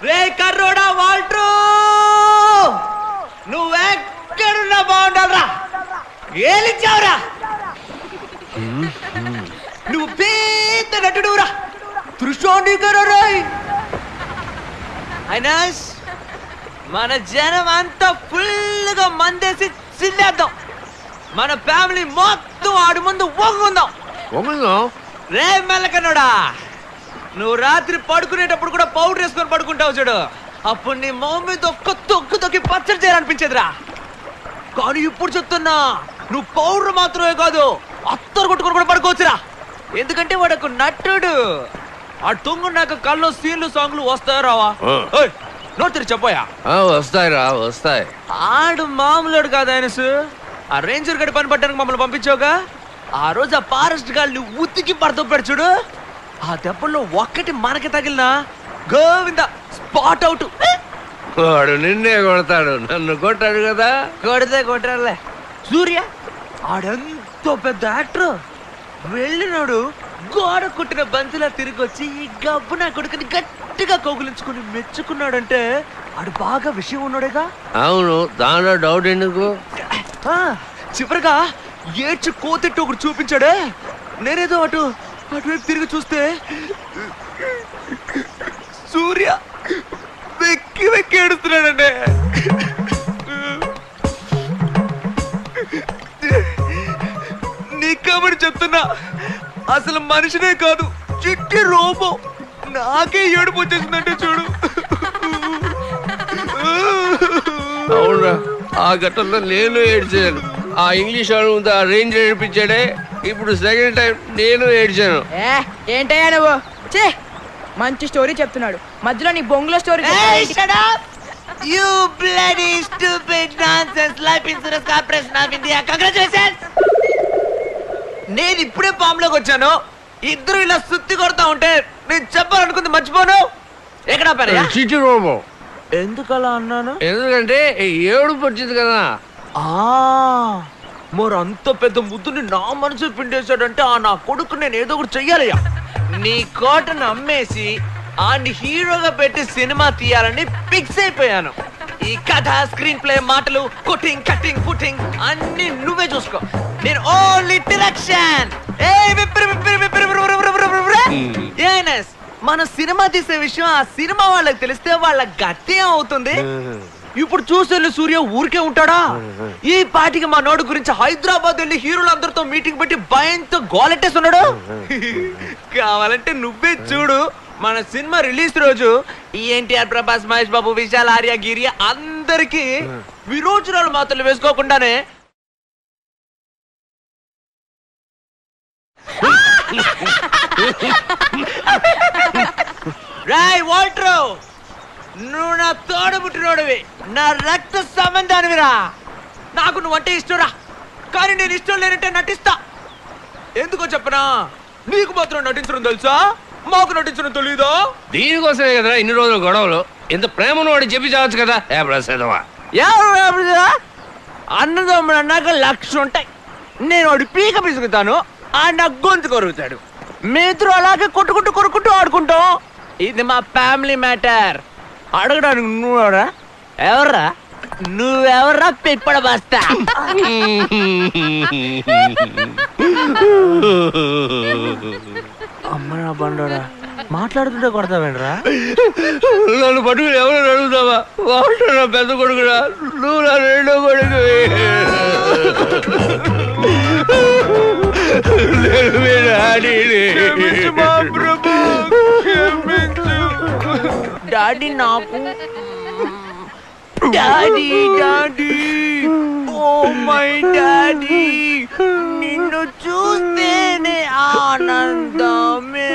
రే కర్రోడా వాల్ట్రూ, నువ్వెక్కడున్నా బాగుండాలరా, ఏలిచ్చావురా. నువ్వు పెద్ద నటుడురా, త్రిశోణికరాయ్. అయినా మన జనం అంతా ఫుల్గా మందేసి చిల్లేద్దాం. మన ఫ్యామిలీ మొత్తం ఆడి ముందు ఒంగుందాం. రే మెల్లకన్నాడా, నువ్వు రాత్రి పడుకునేటప్పుడు కూడా పౌడర్ వేసుకొని పడుకుంటావు చూడు, అప్పుడు నీ మొహం మీద ఒక్క తొక్కు తొక్కి పచ్చడి చేయాలనిపించేదిరా. కానీ ఇప్పుడు చెప్తున్నా, నువ్వు పౌడర్ మాత్రమే కాదు, అత్తరు కొట్టుకొని కూడా పడుకోవచ్చురా. ఎందుకంటే వాడు ఒక నటుడు. ఆ తొంగున్నాక కళ్ళు సీన్లు సాంగ్లు వస్తాయా రావా? నోట్ తెరి చెప్పోయా. వస్తాయిరా, వస్తాయి. ఆడు మామూలుడు కాదు ఆయనసు. ఆ రేంజర్ గడి పని పట్టడానికి మమ్మల్ని పంపించావుగా, ఆ రోజు ఆ ఫారెస్ట్ గాల్ని ఉతికి పడతాడు చూడు, ఆ దెబ్బల్లో ఒక్కటి మనకి తగిలినా గోవింద స్పాట్ అవుట్. వాడు నిన్నే కొడతాడు, నన్ను కొట్టాడు కదా. కొడితే కొట్టాడులే. సూర్య ఆడెంతో పెద్ద యాక్టర్, వెళ్ళినాడు గోడ కుట్టిన బంతిలా తిరిగి వచ్చి ఈ గబ్బు నా కొడుకుని గట్టిగా కౌగులించుకుని మెచ్చుకున్నాడంటే ఆడు బాగా విషయం ఉన్నాడేగా. అవును, దానిలో డౌట్ ఎందుకు? చివరిగా ఏడ్చి కోతెట్టు ఒకటి చూపించాడే, నేనేదో అటువైపు తిరిగి చూస్తే సూర్య వెక్కి వెక్కి ఏడుస్తున్నాడండి. నీ కాబట్టి చెప్తున్నా, అసలు మనిషినే కాదు చిట్టి రోబో. నాకే ఏడుపు వచ్చేసిందంటే చూడు. అవునా, ఆ ఘట్టంలో నేను ఏడ్చాను. ఆ ఇంగ్లీష్ వాడు ముందు ఆ రేంజ్ ఏడిపించాడే, ఇప్పుడు సెకండ్ టైం నేను ఏడ్చాను. ఏంటయ్యా నువ్వు? చే, మంచి స్టోరీ చెప్తున్నాడు, మధ్యలో నీ బొంగులో story. You bloody stupid nonsense life insurance corporation of India. Congratulations. నేను ఇప్పుడే పాములోకి వచ్చాను, ఇద్దరు ఇలా సుత్తి కొడతా ఉంటే నేను చెప్పాలనుకుంది మర్చిపోను. ఎక్కడ పని చిట్టి రోబో. ఎందుకలా అన్నాను? ఎందుకంటే ఏడుపు వచ్చింది కదా. మరి అంత పెద్ద ముద్దుని నా మనసు పిండేశాడంటే ఆ నా కొడుకు నేను ఏదో ఒకటి చెయ్యాలయ్యా. నీ కోటను అమ్మేసి ఆన్ని హీరోగా పెట్టి సినిమా తీయాలని ఫిక్స్ అయిపోయాను. ఈ కథ, స్క్రీన్ ప్లే, మాటలు, కుటింగ్, కటింగ్, పుటింగ్ అన్ని నువ్వే చూసుకో. నేను ఓన్లీ డైరెక్షన్. మన సినిమా తీసే విషయం ఆ సినిమా వాళ్ళకి తెలిస్తే వాళ్ళ గతి అవుతుంది. ఇప్పుడు చూసే సూర్య ఊరికే ఉంటాడా? ఈ పాటికి మా నోడు గురించి హైదరాబాద్ వెళ్ళి హీరోలందరితో మీటింగ్ పెట్టి భయంతో గోలెట్టేస్తున్నాడు. కావాలంటే నువ్వే చూడు, మన సినిమా రిలీజ్ రోజు ఎన్టీఆర్, ప్రభాస్, మహేష్ బాబు, విశాల్, ఆర్య, గిరియా అందరికి విరోచనాలు మాత్రలు వేసుకోకుండానే రాయ్ వాల్ట్రో, నువ్వు నా తోడబుట్టినోడివి, నా రక్త సంబంధానివిరా. నాకు నువ్వంటే ఇష్టంరా, కానీ నేను ఇష్టం లేనంటే నటిస్తా. ఎందుకో చెప్పనా, నీకు మాత్రం నటించడం తెలుసా, మాకు నటించడం తెలీదా? దీనికోసమే కదరా ఇన్ని రోజులు గొడవలు. ఇంత ప్రేమను వాడు చెప్పి చావచ్చు కదా. ఏ ప్రసాదమా, అన్నదమ్ముడు అన్నాక 1,00,000 ఉంటాయి. నేను వాడి పీక పిసుకుతాను, ఆ నా గొంతు కొరుకుతాడు. మీతో అలాగే కొట్టుకుంటూ ఆడుకుంటాం. ఇది మా ఫ్యామిలీ మ్యాటర్. అడగడానికి నువ్వెవరా? ఎవర్రా నువ్వెవర్రా? పిప్పడ బస్తా. అమ్మ నా బండోడా, మాట్లాడుతుంటే కొడతావేంట్రా? నన్ను పట్టుకుని ఎవరు అడుగుతావా? వాడు నా పెద్ద కొడుకురా, నువ్వు నా రెండో కొడుకు. డాడీ నాకు డాడీ ఓ మై డాడీ, నిన్ను చూస్తేనే ఆనందమే.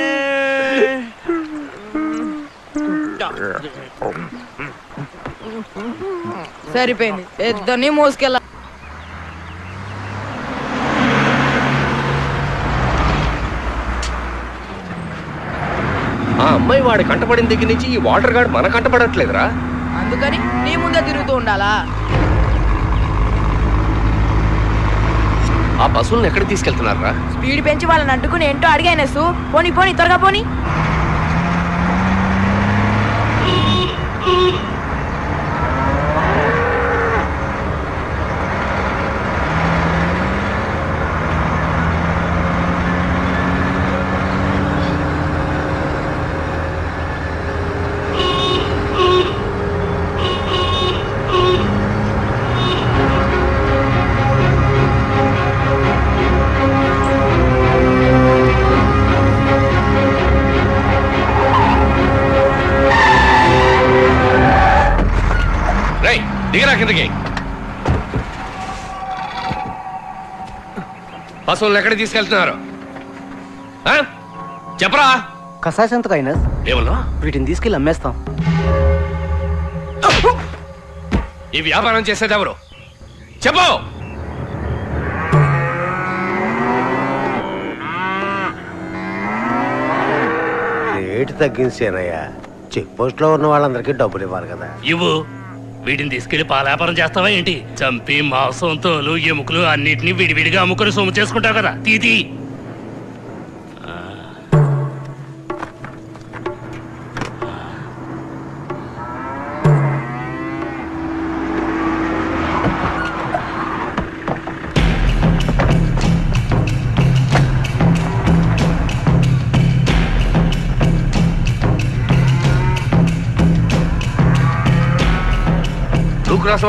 సరిపోయింది, ఇద్దరిని మోసుకెళ్ళ. ఆ అమ్మాయి వాడి కంటపడిన దగ్గర నుంచి ఈ వాటర్ గార్డ్ మన కంటపడట్లేదురా. అందుకని నీ ముందే తిరుగుతూ ఉండాలా? ఆ పశువులను ఎక్కడ తీసుకెళ్తున్నారా? స్పీడ్ పెంచి వాళ్ళని అడ్డుకుని ఏంటో అడిగానేసు. పోనీ త్వరగా పోనీ. దిగరా కిందకి. పశువులను ఎక్కడ తీసుకెళ్తున్నారు చెప్పరా? కసాయ సంతకు అయినా ఏమన్నా? వీటిని తీసుకెళ్ళి అమ్మేస్తాం. ఈ వ్యాపారం చేసేది ఎవరు చెప్పు? రేటు తగ్గించేనయ్యా. చెక్ పోస్ట్ లో ఉన్న వాళ్ళందరికీ డబ్బులు ఇవ్వాలి కదా. ఇవ్వు. వీటిని తీసుకెళ్లి పాల వ్యాపారం చేస్తావా ఏంటి? చంపి మాంసం, తోలు, ఎముకలు అన్నిటినీ విడివిడిగా అమ్ముకొని సొమ్ము చేసుకుంటావు కదా. తీతి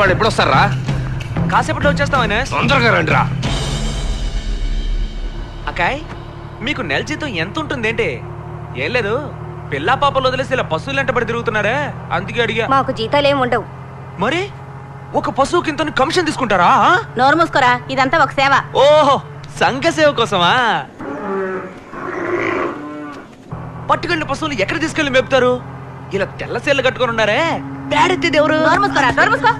వాడు ఎప్పుడు వస్తారా? కాసేపట్లో వచ్చేస్తామనే. తొందరగా రండి రా. అకాయ్, మీకు నెల జీతం ఎంత ఉంటుందేంటి? ఏం లేదు, పిల్లా పాపలు వదిలేసి ఇలా పశువులు వెంటబడి తిరుగుతున్నారే, అందుకే అడిగా. మాకు జీతాలేం ఉండవు. మరి ఒక పశువుకి ఇంత కమిషన్ తీసుకుంటారా? నోరు మూసుకోరా, ఇదంతా ఒక సేవ. ఓహో, సంఘ సేవ కోసమా? పట్టుకెళ్ళిన పశువులు ఎక్కడ తీసుకెళ్లి మేపుతారు? ఇలా తెల్ల సేళ్ళు కట్టుకొని ఉన్నారే, పేడెత్తేది ఎవరు? నోరు మూసుకోరా, నోరు మూసుకో.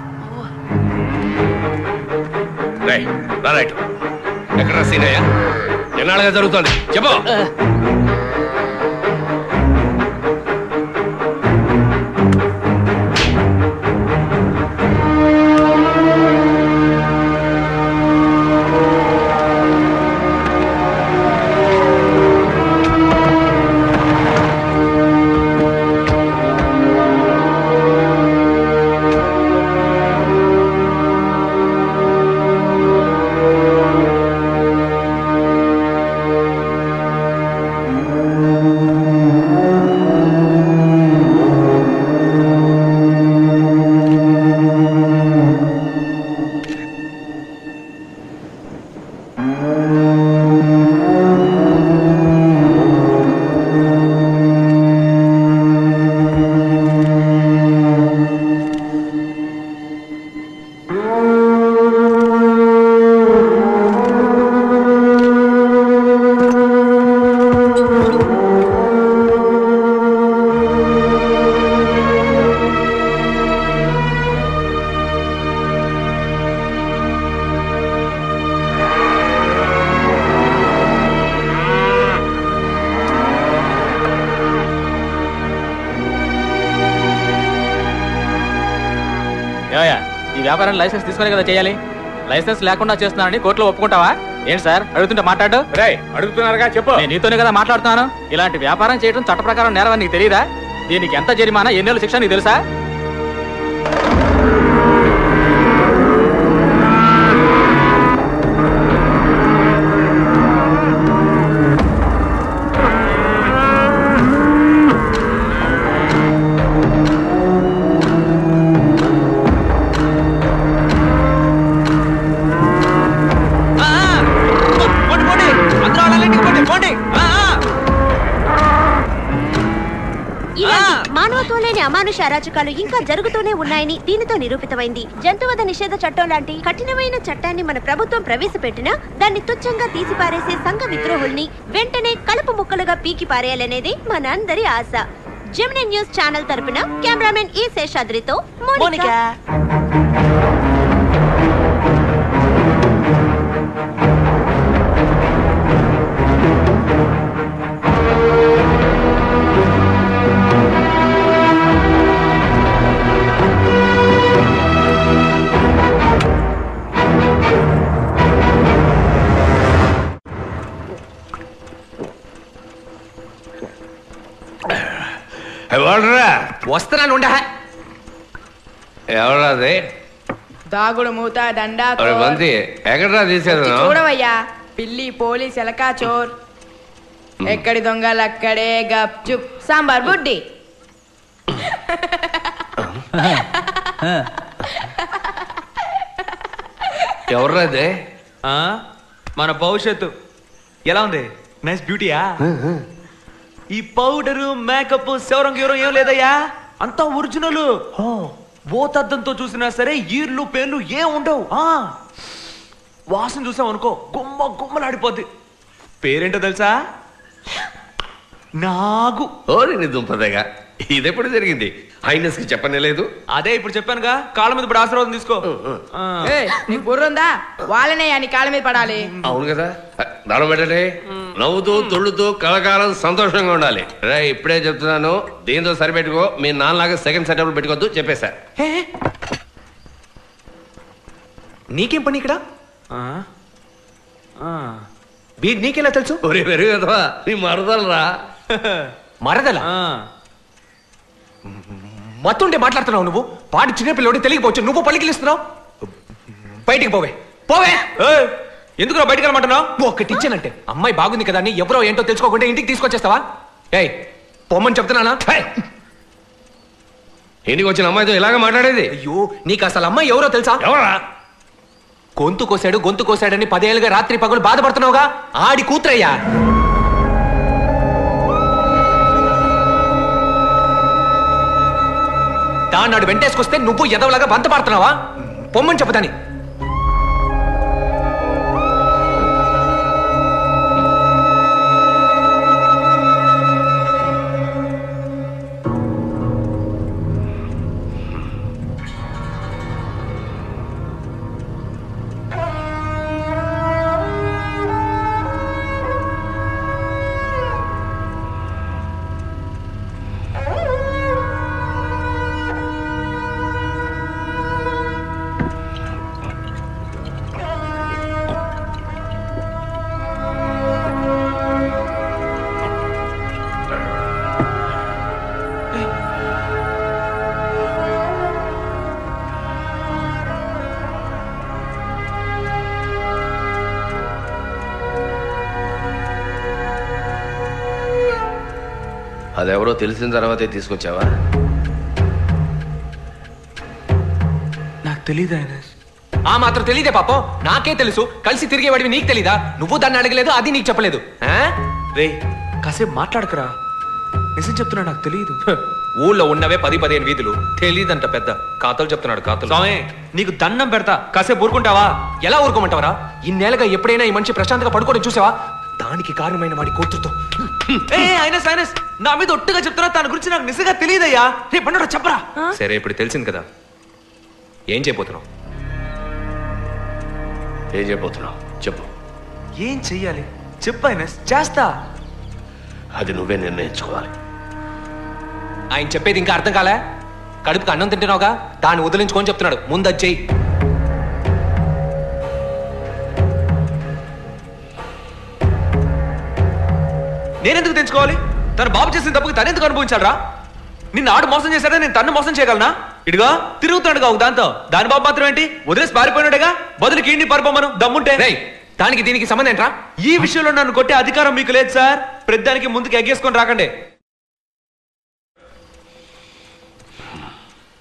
ఎక్కడ సీనయ్య? ఎన్నాళ్ళగా జరుగుతుంది చెప్పు. ఈ వ్యాపారాన్ని లైసెన్స్ తీసుకునే కదా చేయాలి. లైసెన్స్ లేకుండా చేస్తున్నానని కోర్టులో ఒప్పుకుంటావా? ఏంటి సార్ అడుగుతుంటే మాట్లాడు. అడుగుతున్నారుగా చెప్పు. నేను నీతోనే కదా మాట్లాడుతున్నాను. ఇలాంటి వ్యాపారం చేయడం చట్ట ప్రకారం నేరం నీకు తెలియదా? దీనికి ఎంత జరిమానా, ఎన్నేళ్ళు శిక్ష నీకు తెలుసా? మానవత్వం లేని అమానుష అరాచకాలు ఇంకా జరుగుతూనే ఉన్నాయని దీనితో నిరూపితమైంది. జంతువధ నిషేధ చట్టం లాంటి కఠినమైన చట్టాన్ని మన ప్రభుత్వం ప్రవేశపెట్టినా దాన్ని తుచ్చంగా తీసిపారేసే సంఘ విద్రోహుల్ని వెంటనే కలుపు ముక్కలుగా పీకి పారేయాలనేది మన అందరి ఆశ. జెమినీ న్యూస్ ఛానల్ తరపున కెమెరామెన్ ఈ శేషాద్రితో మోనికా. వస్తున్నాను. ఎవరాది? దాగుడు మూత దండా మంది ఎక్కడరా తీసేది? చూడవయ్యా, పిల్లి పోలీస్ ఎలకా చోర్. ఎక్కడి దొంగలు అక్కడే గప్ చుప్ సాంబార్ బుడ్డి. ఎవర్రాదే? మన భవిష్యత్తు ఎలా ఉంది? నైస్ బ్యూటీయా? ఈ పౌడరు మేకప్ శవరం గీవరం ఏం లేదయ్యా, అంతా ఒరిజినల్. ఓతద్దంతో చూసినా సరే ఈర్లు పేర్లు ఏం ఉండవు. వాసన చూసాం అనుకో గుమ్మ గుమ్మలాడిపోద్ది. పేరేంటో తెలుసా? నాగు. ఓరి దుంపదగా, ఇదెప్పుడు జరిగింది? హైనెస్ కి చెప్పనేలేదు. అదే ఇప్పుడు చెప్పానుగా, కాళ్ళ మీద ఇప్పుడు ఆశీర్వాదం తీసుకో. నీకు బుర్రుందా? వాళ్ళనే నీ కాళ్ళ మీద పడాలి. అవును కదా, దానం పెట్టండి. నవ్వుతూ తొళ్ళుతూ కలకాలం సంతోషంగా ఉండాలి. రే ఇప్పుడే చెప్తున్నాను, దీంతో సరిపెట్టుకో. మీ నాన్నలాగా సెకండ్ సెటప్ పెట్టుకోవద్దు చెప్పేశా. నీకేం పని ఇక్కడ? నీకెలా తెలుసు? ఒరే వెరుగు కదా, నీ మరదలరా. మరదలా? మత్తుంటే మాట్లాడుతున్నావు నువ్వు. పాటి చిన్నపిల్లడి తెలియకపోవచ్చు, నువ్వు పలికిలిస్తున్నావు. బయటికి పోవే, పోవే. ఎందుకు బయటకు రమ్మంటున్నావు? ఒకటి ఇచ్చానంటే అమ్మాయి బాగుంది కదా అని ఎవరో ఏంటో తెలుసుకోకుండా ఇంటికి తీసుకొచ్చేస్తావా? ఏయ్ పొమ్మని చెప్తున్నానా? ఇంటికి వచ్చిన అమ్మాయితో ఇలాగ మాట్లాడేది? అయ్యో, నీకు అసలు అమ్మాయి ఎవరో తెలుసా? ఎవరా? గొంతు కోసాడని 10 ఏళ్ళుగా రాత్రి పగలు బాధపడుతున్నావుగా, ఆడి కూతురయ్యా. దాన్నాడు వెంటేసుకొస్తే నువ్వు ఎదవలాగా బంత పడుతున్నావా? పొమ్మని చెప్పదాని. అదెవరో తెలిసిన తర్వాతే తీసుకొచ్చావా? నాకు తెలీదు. ఆ మాత్రం తెలీదే పాపం, నాకే తెలుసు. కలిసి తిరిగేవాడివి నీకు తెలీదా? నువ్వు దాన్ని అడగలేదు, అది నీకు చెప్పలేదు. రే కాసేపు మాట్లాడకరా, నిజం చెప్తున్నా, నాకు తెలియదు. ఊళ్ళో ఉన్నవే 10-15 వీధులు, తెలీదంట పెద్ద కాతలు చెప్తున్నాడు. కాతలు స్వామి, నీకు దండం పెడతా, కాసేపు ఊరుకుంటావా? ఎలా ఊరుకోమంటావరా? ఇన్నేళ్ళగా ఎప్పుడైనా ఈ మనిషి ప్రశాంతంగా పడుకోవడం చూసావా? దానికి కారణమైన వాడి కూతురుతో. నా మీద ఒట్టుగా చెప్తున్నా, తన గురించి నాకు నిజంగా తెలియదయ్యా. రేపు అన్నాడు చెప్పరా? సరే ఇప్పుడు తెలిసింది కదా, ఏం చేయబోతున్నావు? ఏం చేయబోతున్నావు చెప్పు. ఏం చెయ్యాలి చెప్పు. ఐనస్ చేస్తా. అది నువ్వే నిర్ణయించుకోవాలి. ఆయన చెప్పేది ఇంకా అర్థం కాలే? కడుపుకి అన్నం తింటున్నావుగా, దాన్ని వదిలించుకొని చెప్తున్నాడు. ముందు అది చెయ్యి. నేనెందుకు తెంచుకోవాలి? తన బాబు చేసిన తప్పుకి తనెందుకు అనుభవించాడు రా? నిన్ను ఆడు మోసం చేశాడా, నేను తన్ను మోసం చేయగలనా? ఇదిగా తిరుగుతాడుగా ఒక దాంతో. దాని బాబు మాత్రం ఏంటి, వదిలేసి పారిపోయినాడుగా. బదులుకి ఇండి పారిపోమను దమ్ముంటే. దానికి దీనికి సంబంధం ఏంట్రా? ఈ విషయంలో నన్ను కొట్టే అధికారం మీకు లేదు సార్. ప్రతిదానికి ముందుకు ఎగ్గేసుకొని రాకండి.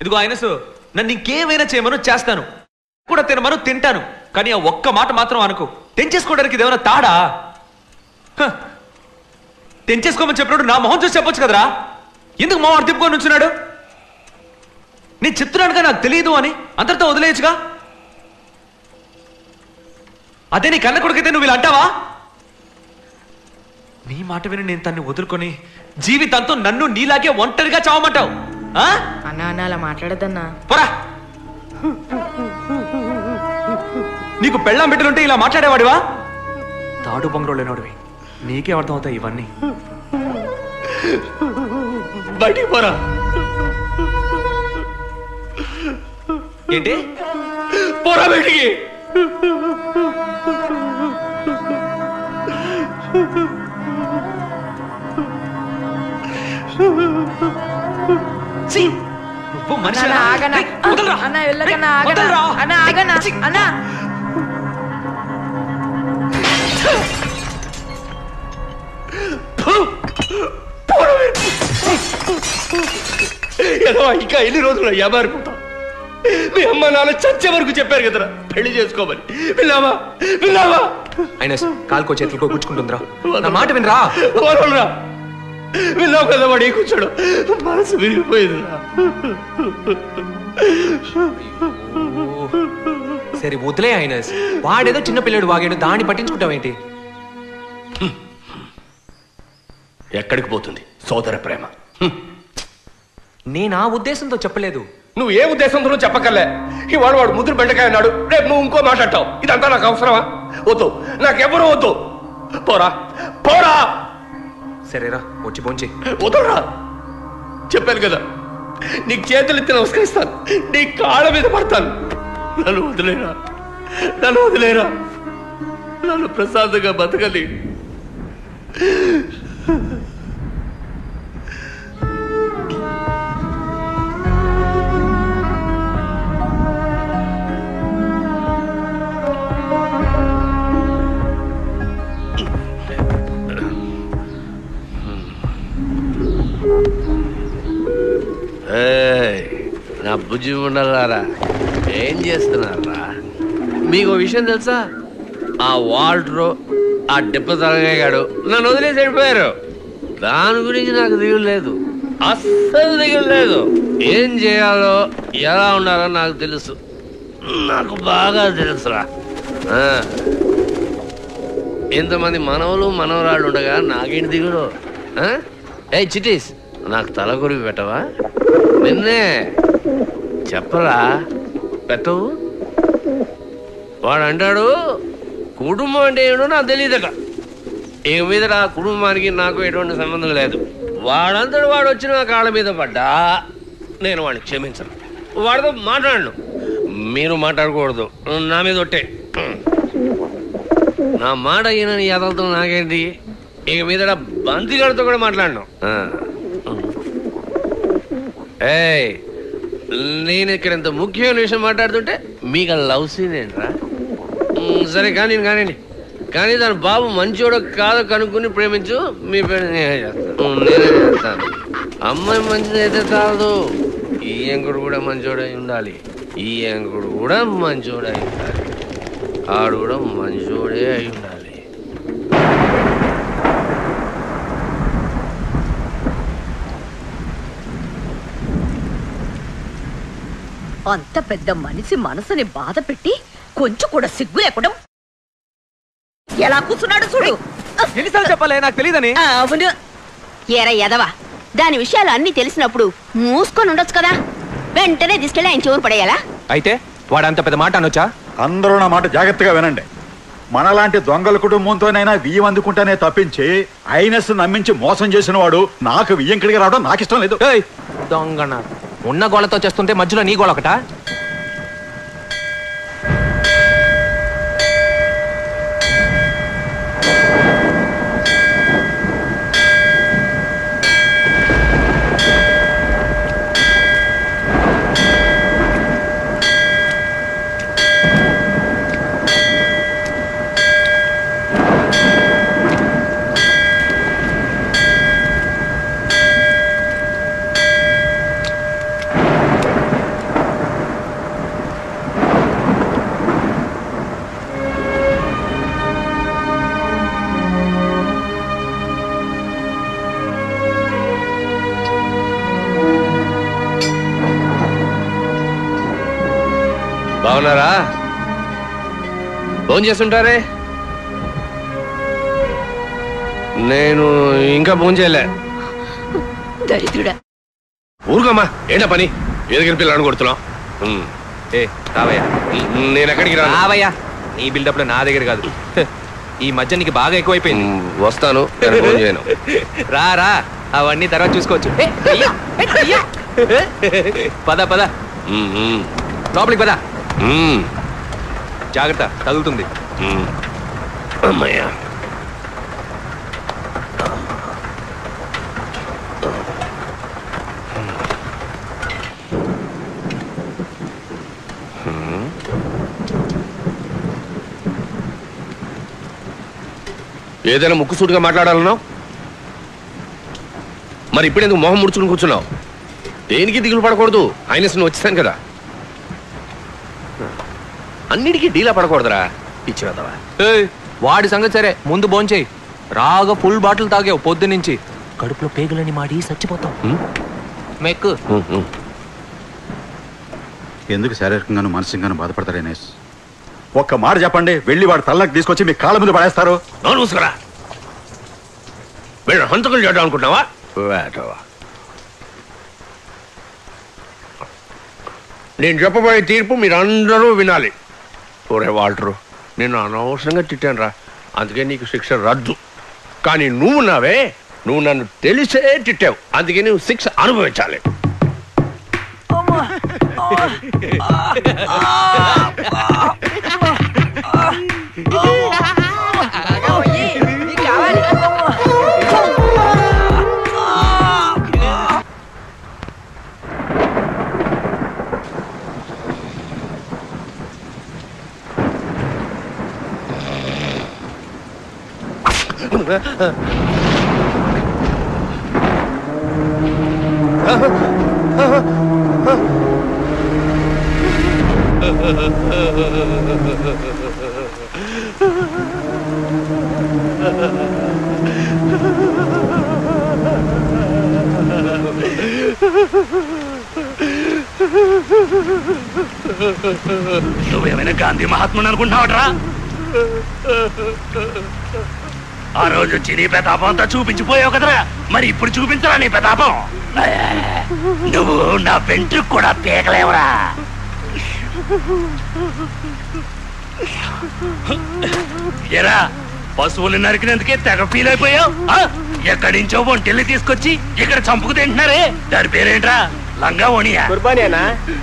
ఇదిగో ఆయనసు, నన్ను ఇంకేమైనా చేయమను చేస్తాను, కూడా తినమను తింటాను. కానీ ఆ ఒక్క మాట మాత్రం అనుకో. తెంచేసుకోవడానికి ఇదేమైనా తాడా? తెంచేసుకోమని చెప్పినప్పుడు నా మొహం చూసి చెప్పొచ్చు కదరా. ఎందుకు మొహం తిప్పుకొని ఉంచున్నాడు? నేను చెప్తున్నానుగా నాకు తెలియదు అని, అంతటితో వదిలేయచ్చుగా. అదే నీ కన్న కొడుకైతే నువ్వు ఇలా అంటావా? నీ మాట విని నేను తన్ని వదులుకొని జీవితంతో నన్ను నీలాగే ఒంటరిగా చావమంటావు? అన్నా అన్న అలా మాట్లాడద్దన్నా. పోరా, నీకు పెళ్ళాం బిడ్డలుంటే ఇలా మాట్లాడేవాడివా? తాడు బొంగరోళ్ళు లేనోడివి, నీకే అర్థం అవుతాయి ఇవన్నీ. బయటికి పోరా. ఏంటి? పోరా బయటికి. నువ్వు మనిషి అన్న వెళ్ళకన్నా అన్న ఆగనా అన్న. ఇంకా ఎన్ని రోజులు మారిపోతాం? మీ అమ్మ నాన్న చచ్చే వరకు చెప్పారు కదరా పెళ్లి చేసుకోమని. విన్నావా? విన్నావా? అయినా కాలుకో చేతులకో గుచ్చుకుంటుందిరా. నా మాట వినరా. విన్నావు కదా వాడు ఏ కూర్చోడు. మనసు విరిగిపోయిందిరా. సరే వదిలే. ఆయన వాడేదో చిన్న పిల్లడు వాగాడు, దాన్ని పట్టించుకుంటావేంటి? ఎక్కడికి పోతుంది సోదర ప్రేమ? నేను ఆ ఉద్దేశంతో చెప్పలేదు. నువ్వు ఏ ఉద్దేశంతో చెప్పకలే. ఇవాడు వాడు ముద్దురు బెండకాయ అన్నాడు, రేపు నువ్వు ఇంకో మాట్లాడతావు. ఇదంతా నాకు అవసరమా? వద్దు, నాకెవరూ వద్దు. పోరా పోరా. సరేరా వచ్చి పోంచి. వదలరా. చెప్పాను కదా, నీకు చేతులు ఎత్తి నమస్కరిస్తాను, నీ కాళ్ళ మీద పడతాను. నన్ను వదిలేరా, నన్ను వదిలేరా. నన్ను ప్రశాంతంగా బతకలి. నా బుజ్జి ఉండాలారా, ఏం చేస్తున్నారా? మీకు విషయం తెలుసా? ఆ వాల్టరు, ఆ దెబ్బతలగాడు నన్ను వదిలేసి వెళ్ళిపోయారు. దాని గురించి నాకు దిగులు లేదు, అస్సలు దిగులు లేదు. ఏం చేయాలో ఎలా ఉండాలో నాకు తెలుసు, నాకు బాగా తెలుసురా. ఇంతమంది మనవలు మనవరాళ్ళు ఉండగా నాకేంటి దిగులు? ఏ చిటీస్, నాకు తల కొరివి పెట్టవా? నిన్నే చెప్పరా పెట్టవు. వాడు అంటాడు కుటుంబం అంటే ఏమిటో నాకు తెలియదట. ఇక మీద ఆ కుటుంబానికి నాకు ఎటువంటి సంబంధం లేదు. వాడంతడు వాడు వచ్చి నా కాళ్ళ మీద పడ్డా నేను వాడిని క్షమించను, వాడితో మాట్లాడను. మీరు మాట్లాడకూడదు, నా మీద ఒట్టే. నా మాట ఈయనని ఎదలతో నాకేంటి? ఇక మీద బంతిగాడితో కూడా మాట్లాడను. ఏయ్, నేను ఇక్కడ ఇంత ముఖ్యమైన విషయం మాట్లాడుతుంటే మీకు లవ్ సీన్ ఏంట్రా? సరే కానీ కానీ దాని బాబు మంచోడో కాదో కనుక్కుని ప్రేమించు. మీ పేరు నేనే చేస్తాను. అమ్మాయి మంచిదైతే కాదు, ఈ ఎంకుడు కూడా మంచోడై ఉండాలి. ఈ ఎంకుడు కూడా మంచోడై ఉండాలి. ఆడు కూడా మంచోడే అయి ఉండాలి. అంత పెద్ద మనిషి మనసుని బాధ పెట్టి కొంచెం కూడా సిగ్గు లేకుండా ఎలా కూర్చున్నాడు చూడు. ఎన్నిసార్లు చెప్పాలి నాకు తెలియదని? అవును, ఏరా ఎదవా, దాని విషయాలు అన్ని తెలిసినప్పుడు మూసుకొని ఉండొచ్చు కదా. వెంటనే తీసుకెళ్ళి ఆయన చెవురు పడేయాలా? అయితే వాడు అంత పెద్ద మాట అనొచ్చా? అందరూ నా మాట జాగ్రత్తగా వినండి. మనలాంటి దొంగల కుటుంబంతోనైనా బియ్యం అందుకుంటానే తప్పించి ఐనస్ నమ్మించి మోసం చేసిన వాడు నాకు బియ్యం రావడం నాకు ఇష్టం లేదు. దొంగన ఉన్న గోళతో చేస్తుంటే మధ్యలో నీ గోళ ఒకటా? బాగున్నారా? ఫోన్ చేస్తుంటారే? నేను ఇంకా ఫోన్ చేయలే. దరిద్రుడా. ఊరుకోమ్మా, ఏంటా పని? ఎదుగిన పిల్లని కొడుతున్నావు. ఏ రావయ్యా. నేను ఎక్కడికి రావయ్యా. నీ బిల్డప్లో నా దగ్గర కాదు. ఈ మధ్య నీకు బాగా ఎక్కువైపోయింది. వస్తాను, ఫోన్ చేయను. రా రా, అవన్నీ తర్వాత చూసుకోవచ్చు. పద పద, లోపలికి పద. జాగ్రత్త, తగులుతుంది. అమ్మయ్యా. ఏదైనా ముక్కుసూటిగా మాట్లాడాలన్నావు, మరి ఇప్పుడెందుకు మొహం ముడుచుకుని కూర్చున్నావు? దేనికి దిగులు పడకూడదు, ఆయనస్ నువ్వు వచ్చేసాను కదా. అన్నిటికీ డీలా పడకూడదురా, ఇచ్చినదవా. వాడి సంగతి సరే, ముందు భోంచేయి. రాగా ఫుల్ బాటిల్ తాగావు పొద్దు నుంచి, కడుపులో పేగులని మాడి చచ్చిపోతావు. మెక్కు. ఎందుకు శారీరకంగాను మానసికంగాను బాధపడతారు ఎన్ఎస్? ఒక్క మాట చెప్పండి, వెళ్ళి వాడు తల్లకి తీసుకొచ్చి మీ కాళ్ళ ముందు పడేస్తారు. చూసుకురా, వీళ్ళు హంతకులు చేయడం అనుకుంటున్నావా? నేను చెప్పబోయే తీర్పు మీరు అందరూ వినాలి. ఒరే వాల్టరు, నేను అనవసరంగా తిట్టాను రా, అందుకే నీకు శిక్ష రద్దు. కానీ నువ్వు నన్ను తెలిసే తిట్టావు, అందుకే నువ్వు శిక్ష అనుభవించాలి. నువ్వేమైనా గాంధీ మహాత్ముడు అనుకుంటున్నావట్రా? ఆ రోజు వచ్చి నీ ప్రతాపం అంతా చూపించిపోయావు కదరా, మరి ఇప్పుడు చూపించరా నీ ప్రతాపం? నువ్వు నా వెంట్రుకు కూడా పీకలేవరా. ఎరా, పశువులు నరికినందుకే తెగ ఫీల్ అయిపోయావు. ఎక్కడి నుంచో ఒంటెల్ని తీసుకొచ్చి ఇక్కడ చంపుకు తింటున్నారే, దాని పేరేంట్రా? లంగా ఓనియా?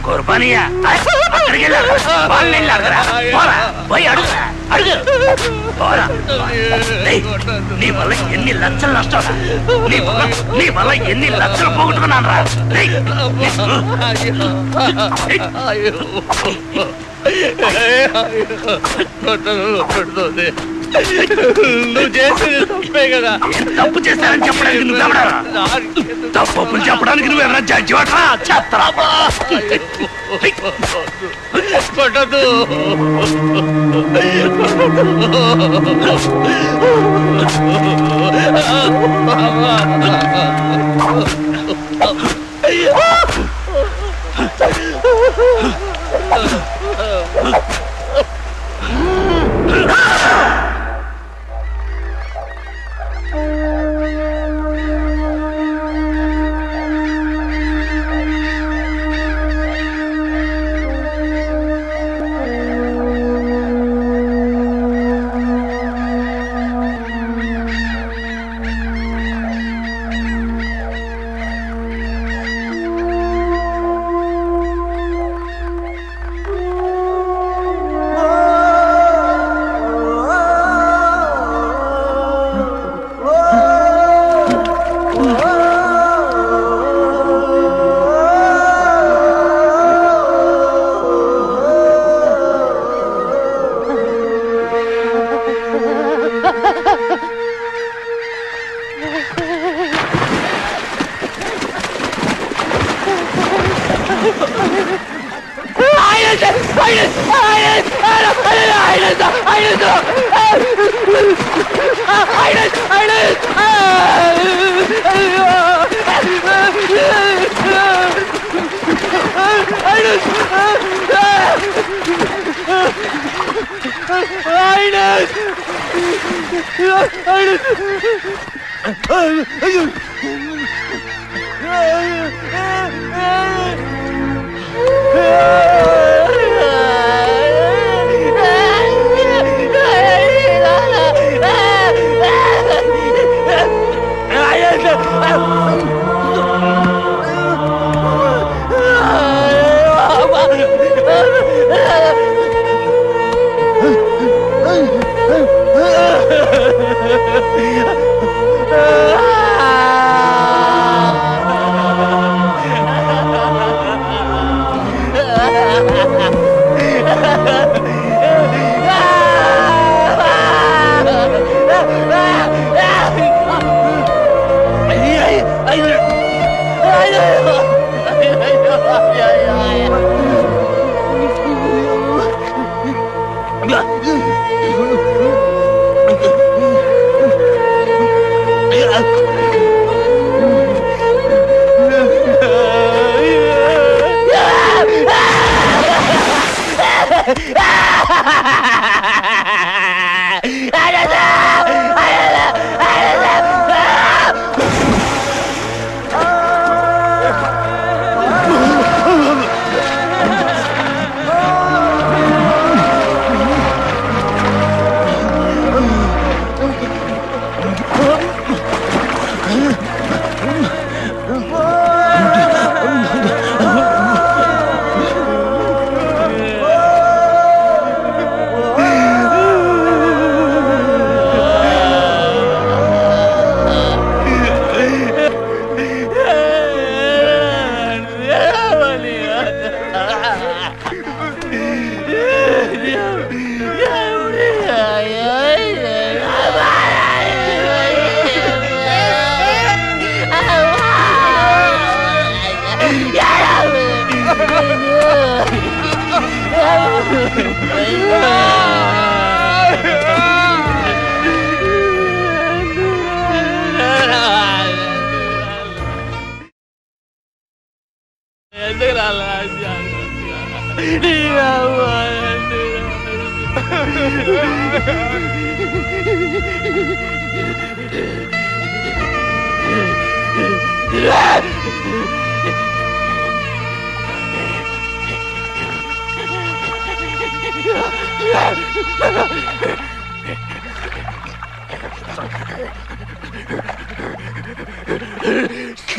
కుర్బానియా? అక్కడికి వెళ్ళారు, వాళ్ళని వెళ్ళారురా. పోరా, పోయి అడుగురా, అడుగు. పోరా. నీ వల్ల ఎన్ని లక్షలు నష్టం, నీ వల్ల ఎన్ని లక్షలు పోగొట్టుకున్నాను రా. నువ్వు చేసేది తప్పే కదా. తప్పు చేశానని చెప్పడానికి నువ్వెవడా? తప్పులు చెప్పడానికి నువ్వెవరా? జడ్జి వాటరా? చెత్తరా. కొట్టదు.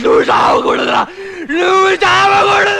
నువ్వు చావకూడదురా, నువ్వు చావకూడదు.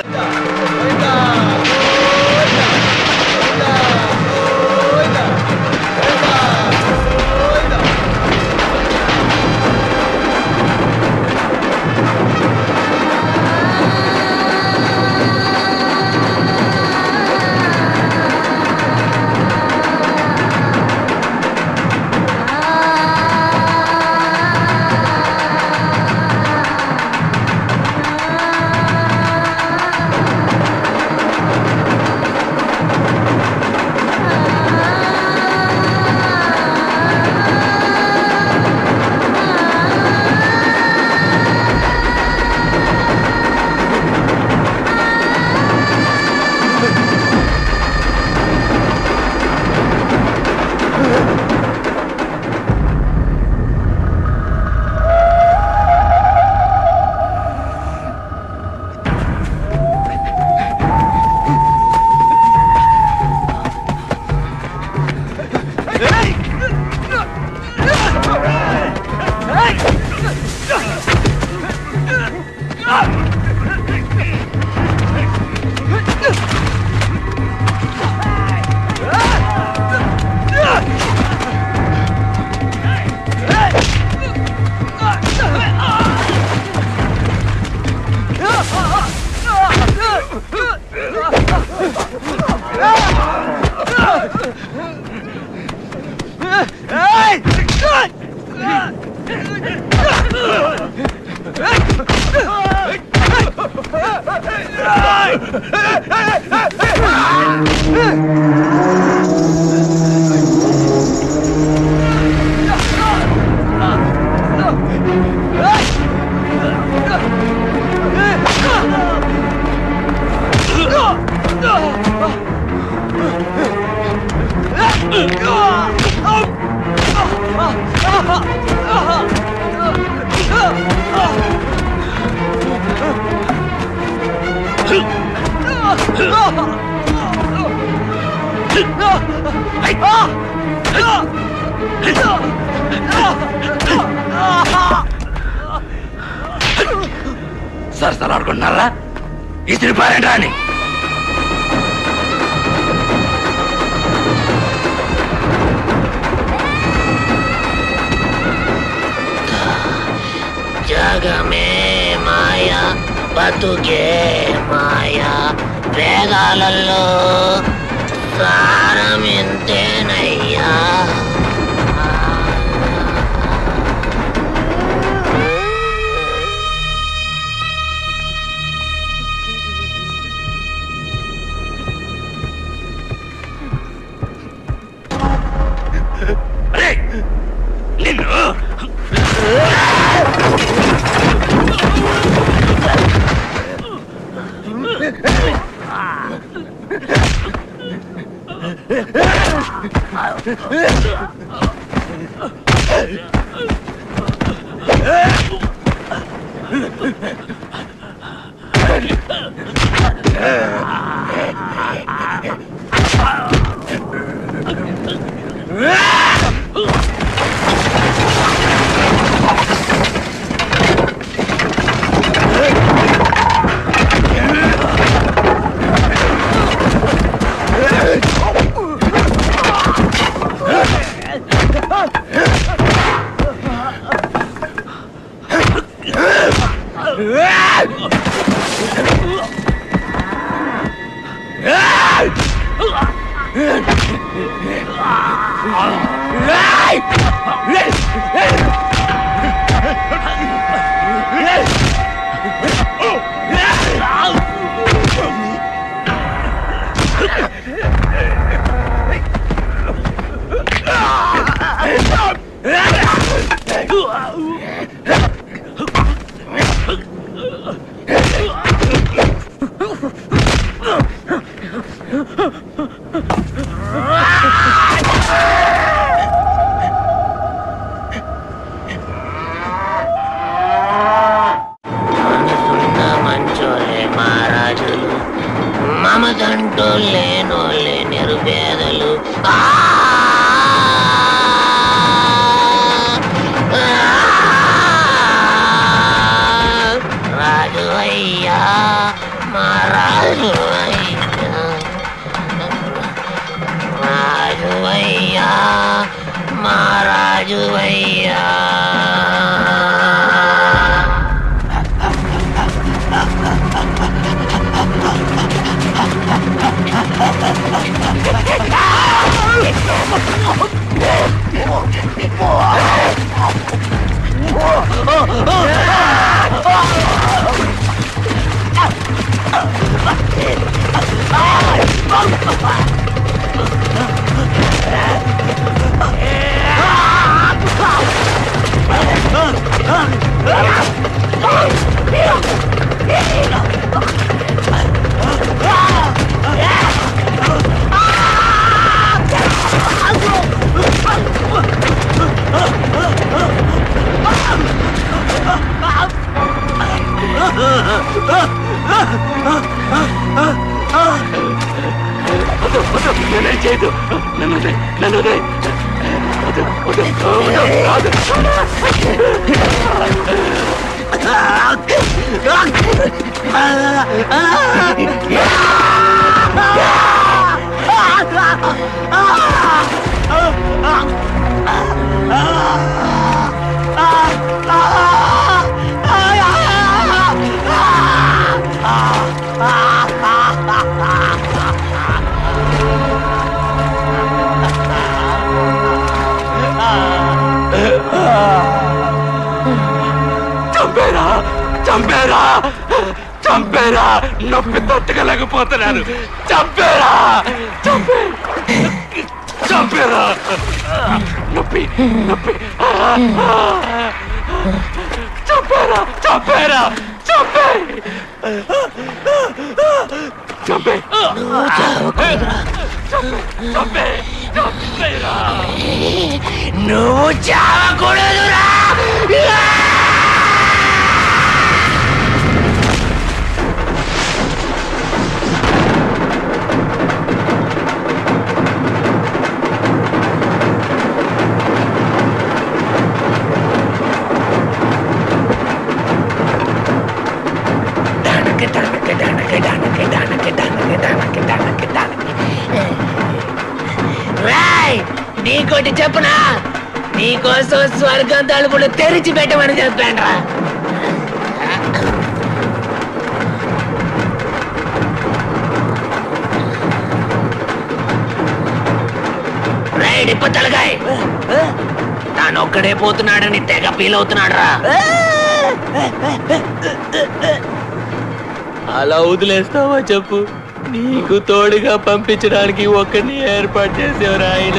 సరసలాడుకుంటున్నారా ఇసిరి పారేంట్రా అని జగమే మాయా బతుకే మాయా వేదాలలో సారమింతేనయ్యా నిన్ను మంచోలే మహారాజులు మమదంటూ లేనోలే నిరుపేదలు రాజు అయ్యా మహారాజు అయ్యా రాజు అయ్యా మహారాజు అయ్యా నేనే చేయదు నన్ను చంపేరా చంపేరా నొప్పి తట్టుకోలేకపోతున్నాను చంపేరా చంపేరా నొప్పి నొప్పి చంపేరా చంపేరా చంపే చంపే చంపే చంపే నువ్వు చావకూడదురా. నీకోటి చెప్పునా, నీకోసం స్వర్గం తలుపులు తెరిచి పెట్టమని చెప్పాను. రైడ్ ఇప్ప తలగాయ్, తానొక్కడే పోతున్నాడని తెగ ఫీల్ అవుతున్నాడు రా. అలా వదిలేస్తావా చెప్పు? నీకు తోడుగా పంపించడానికి ఒక్కరిని ఏర్పాటు చేసేవారు ఆయన.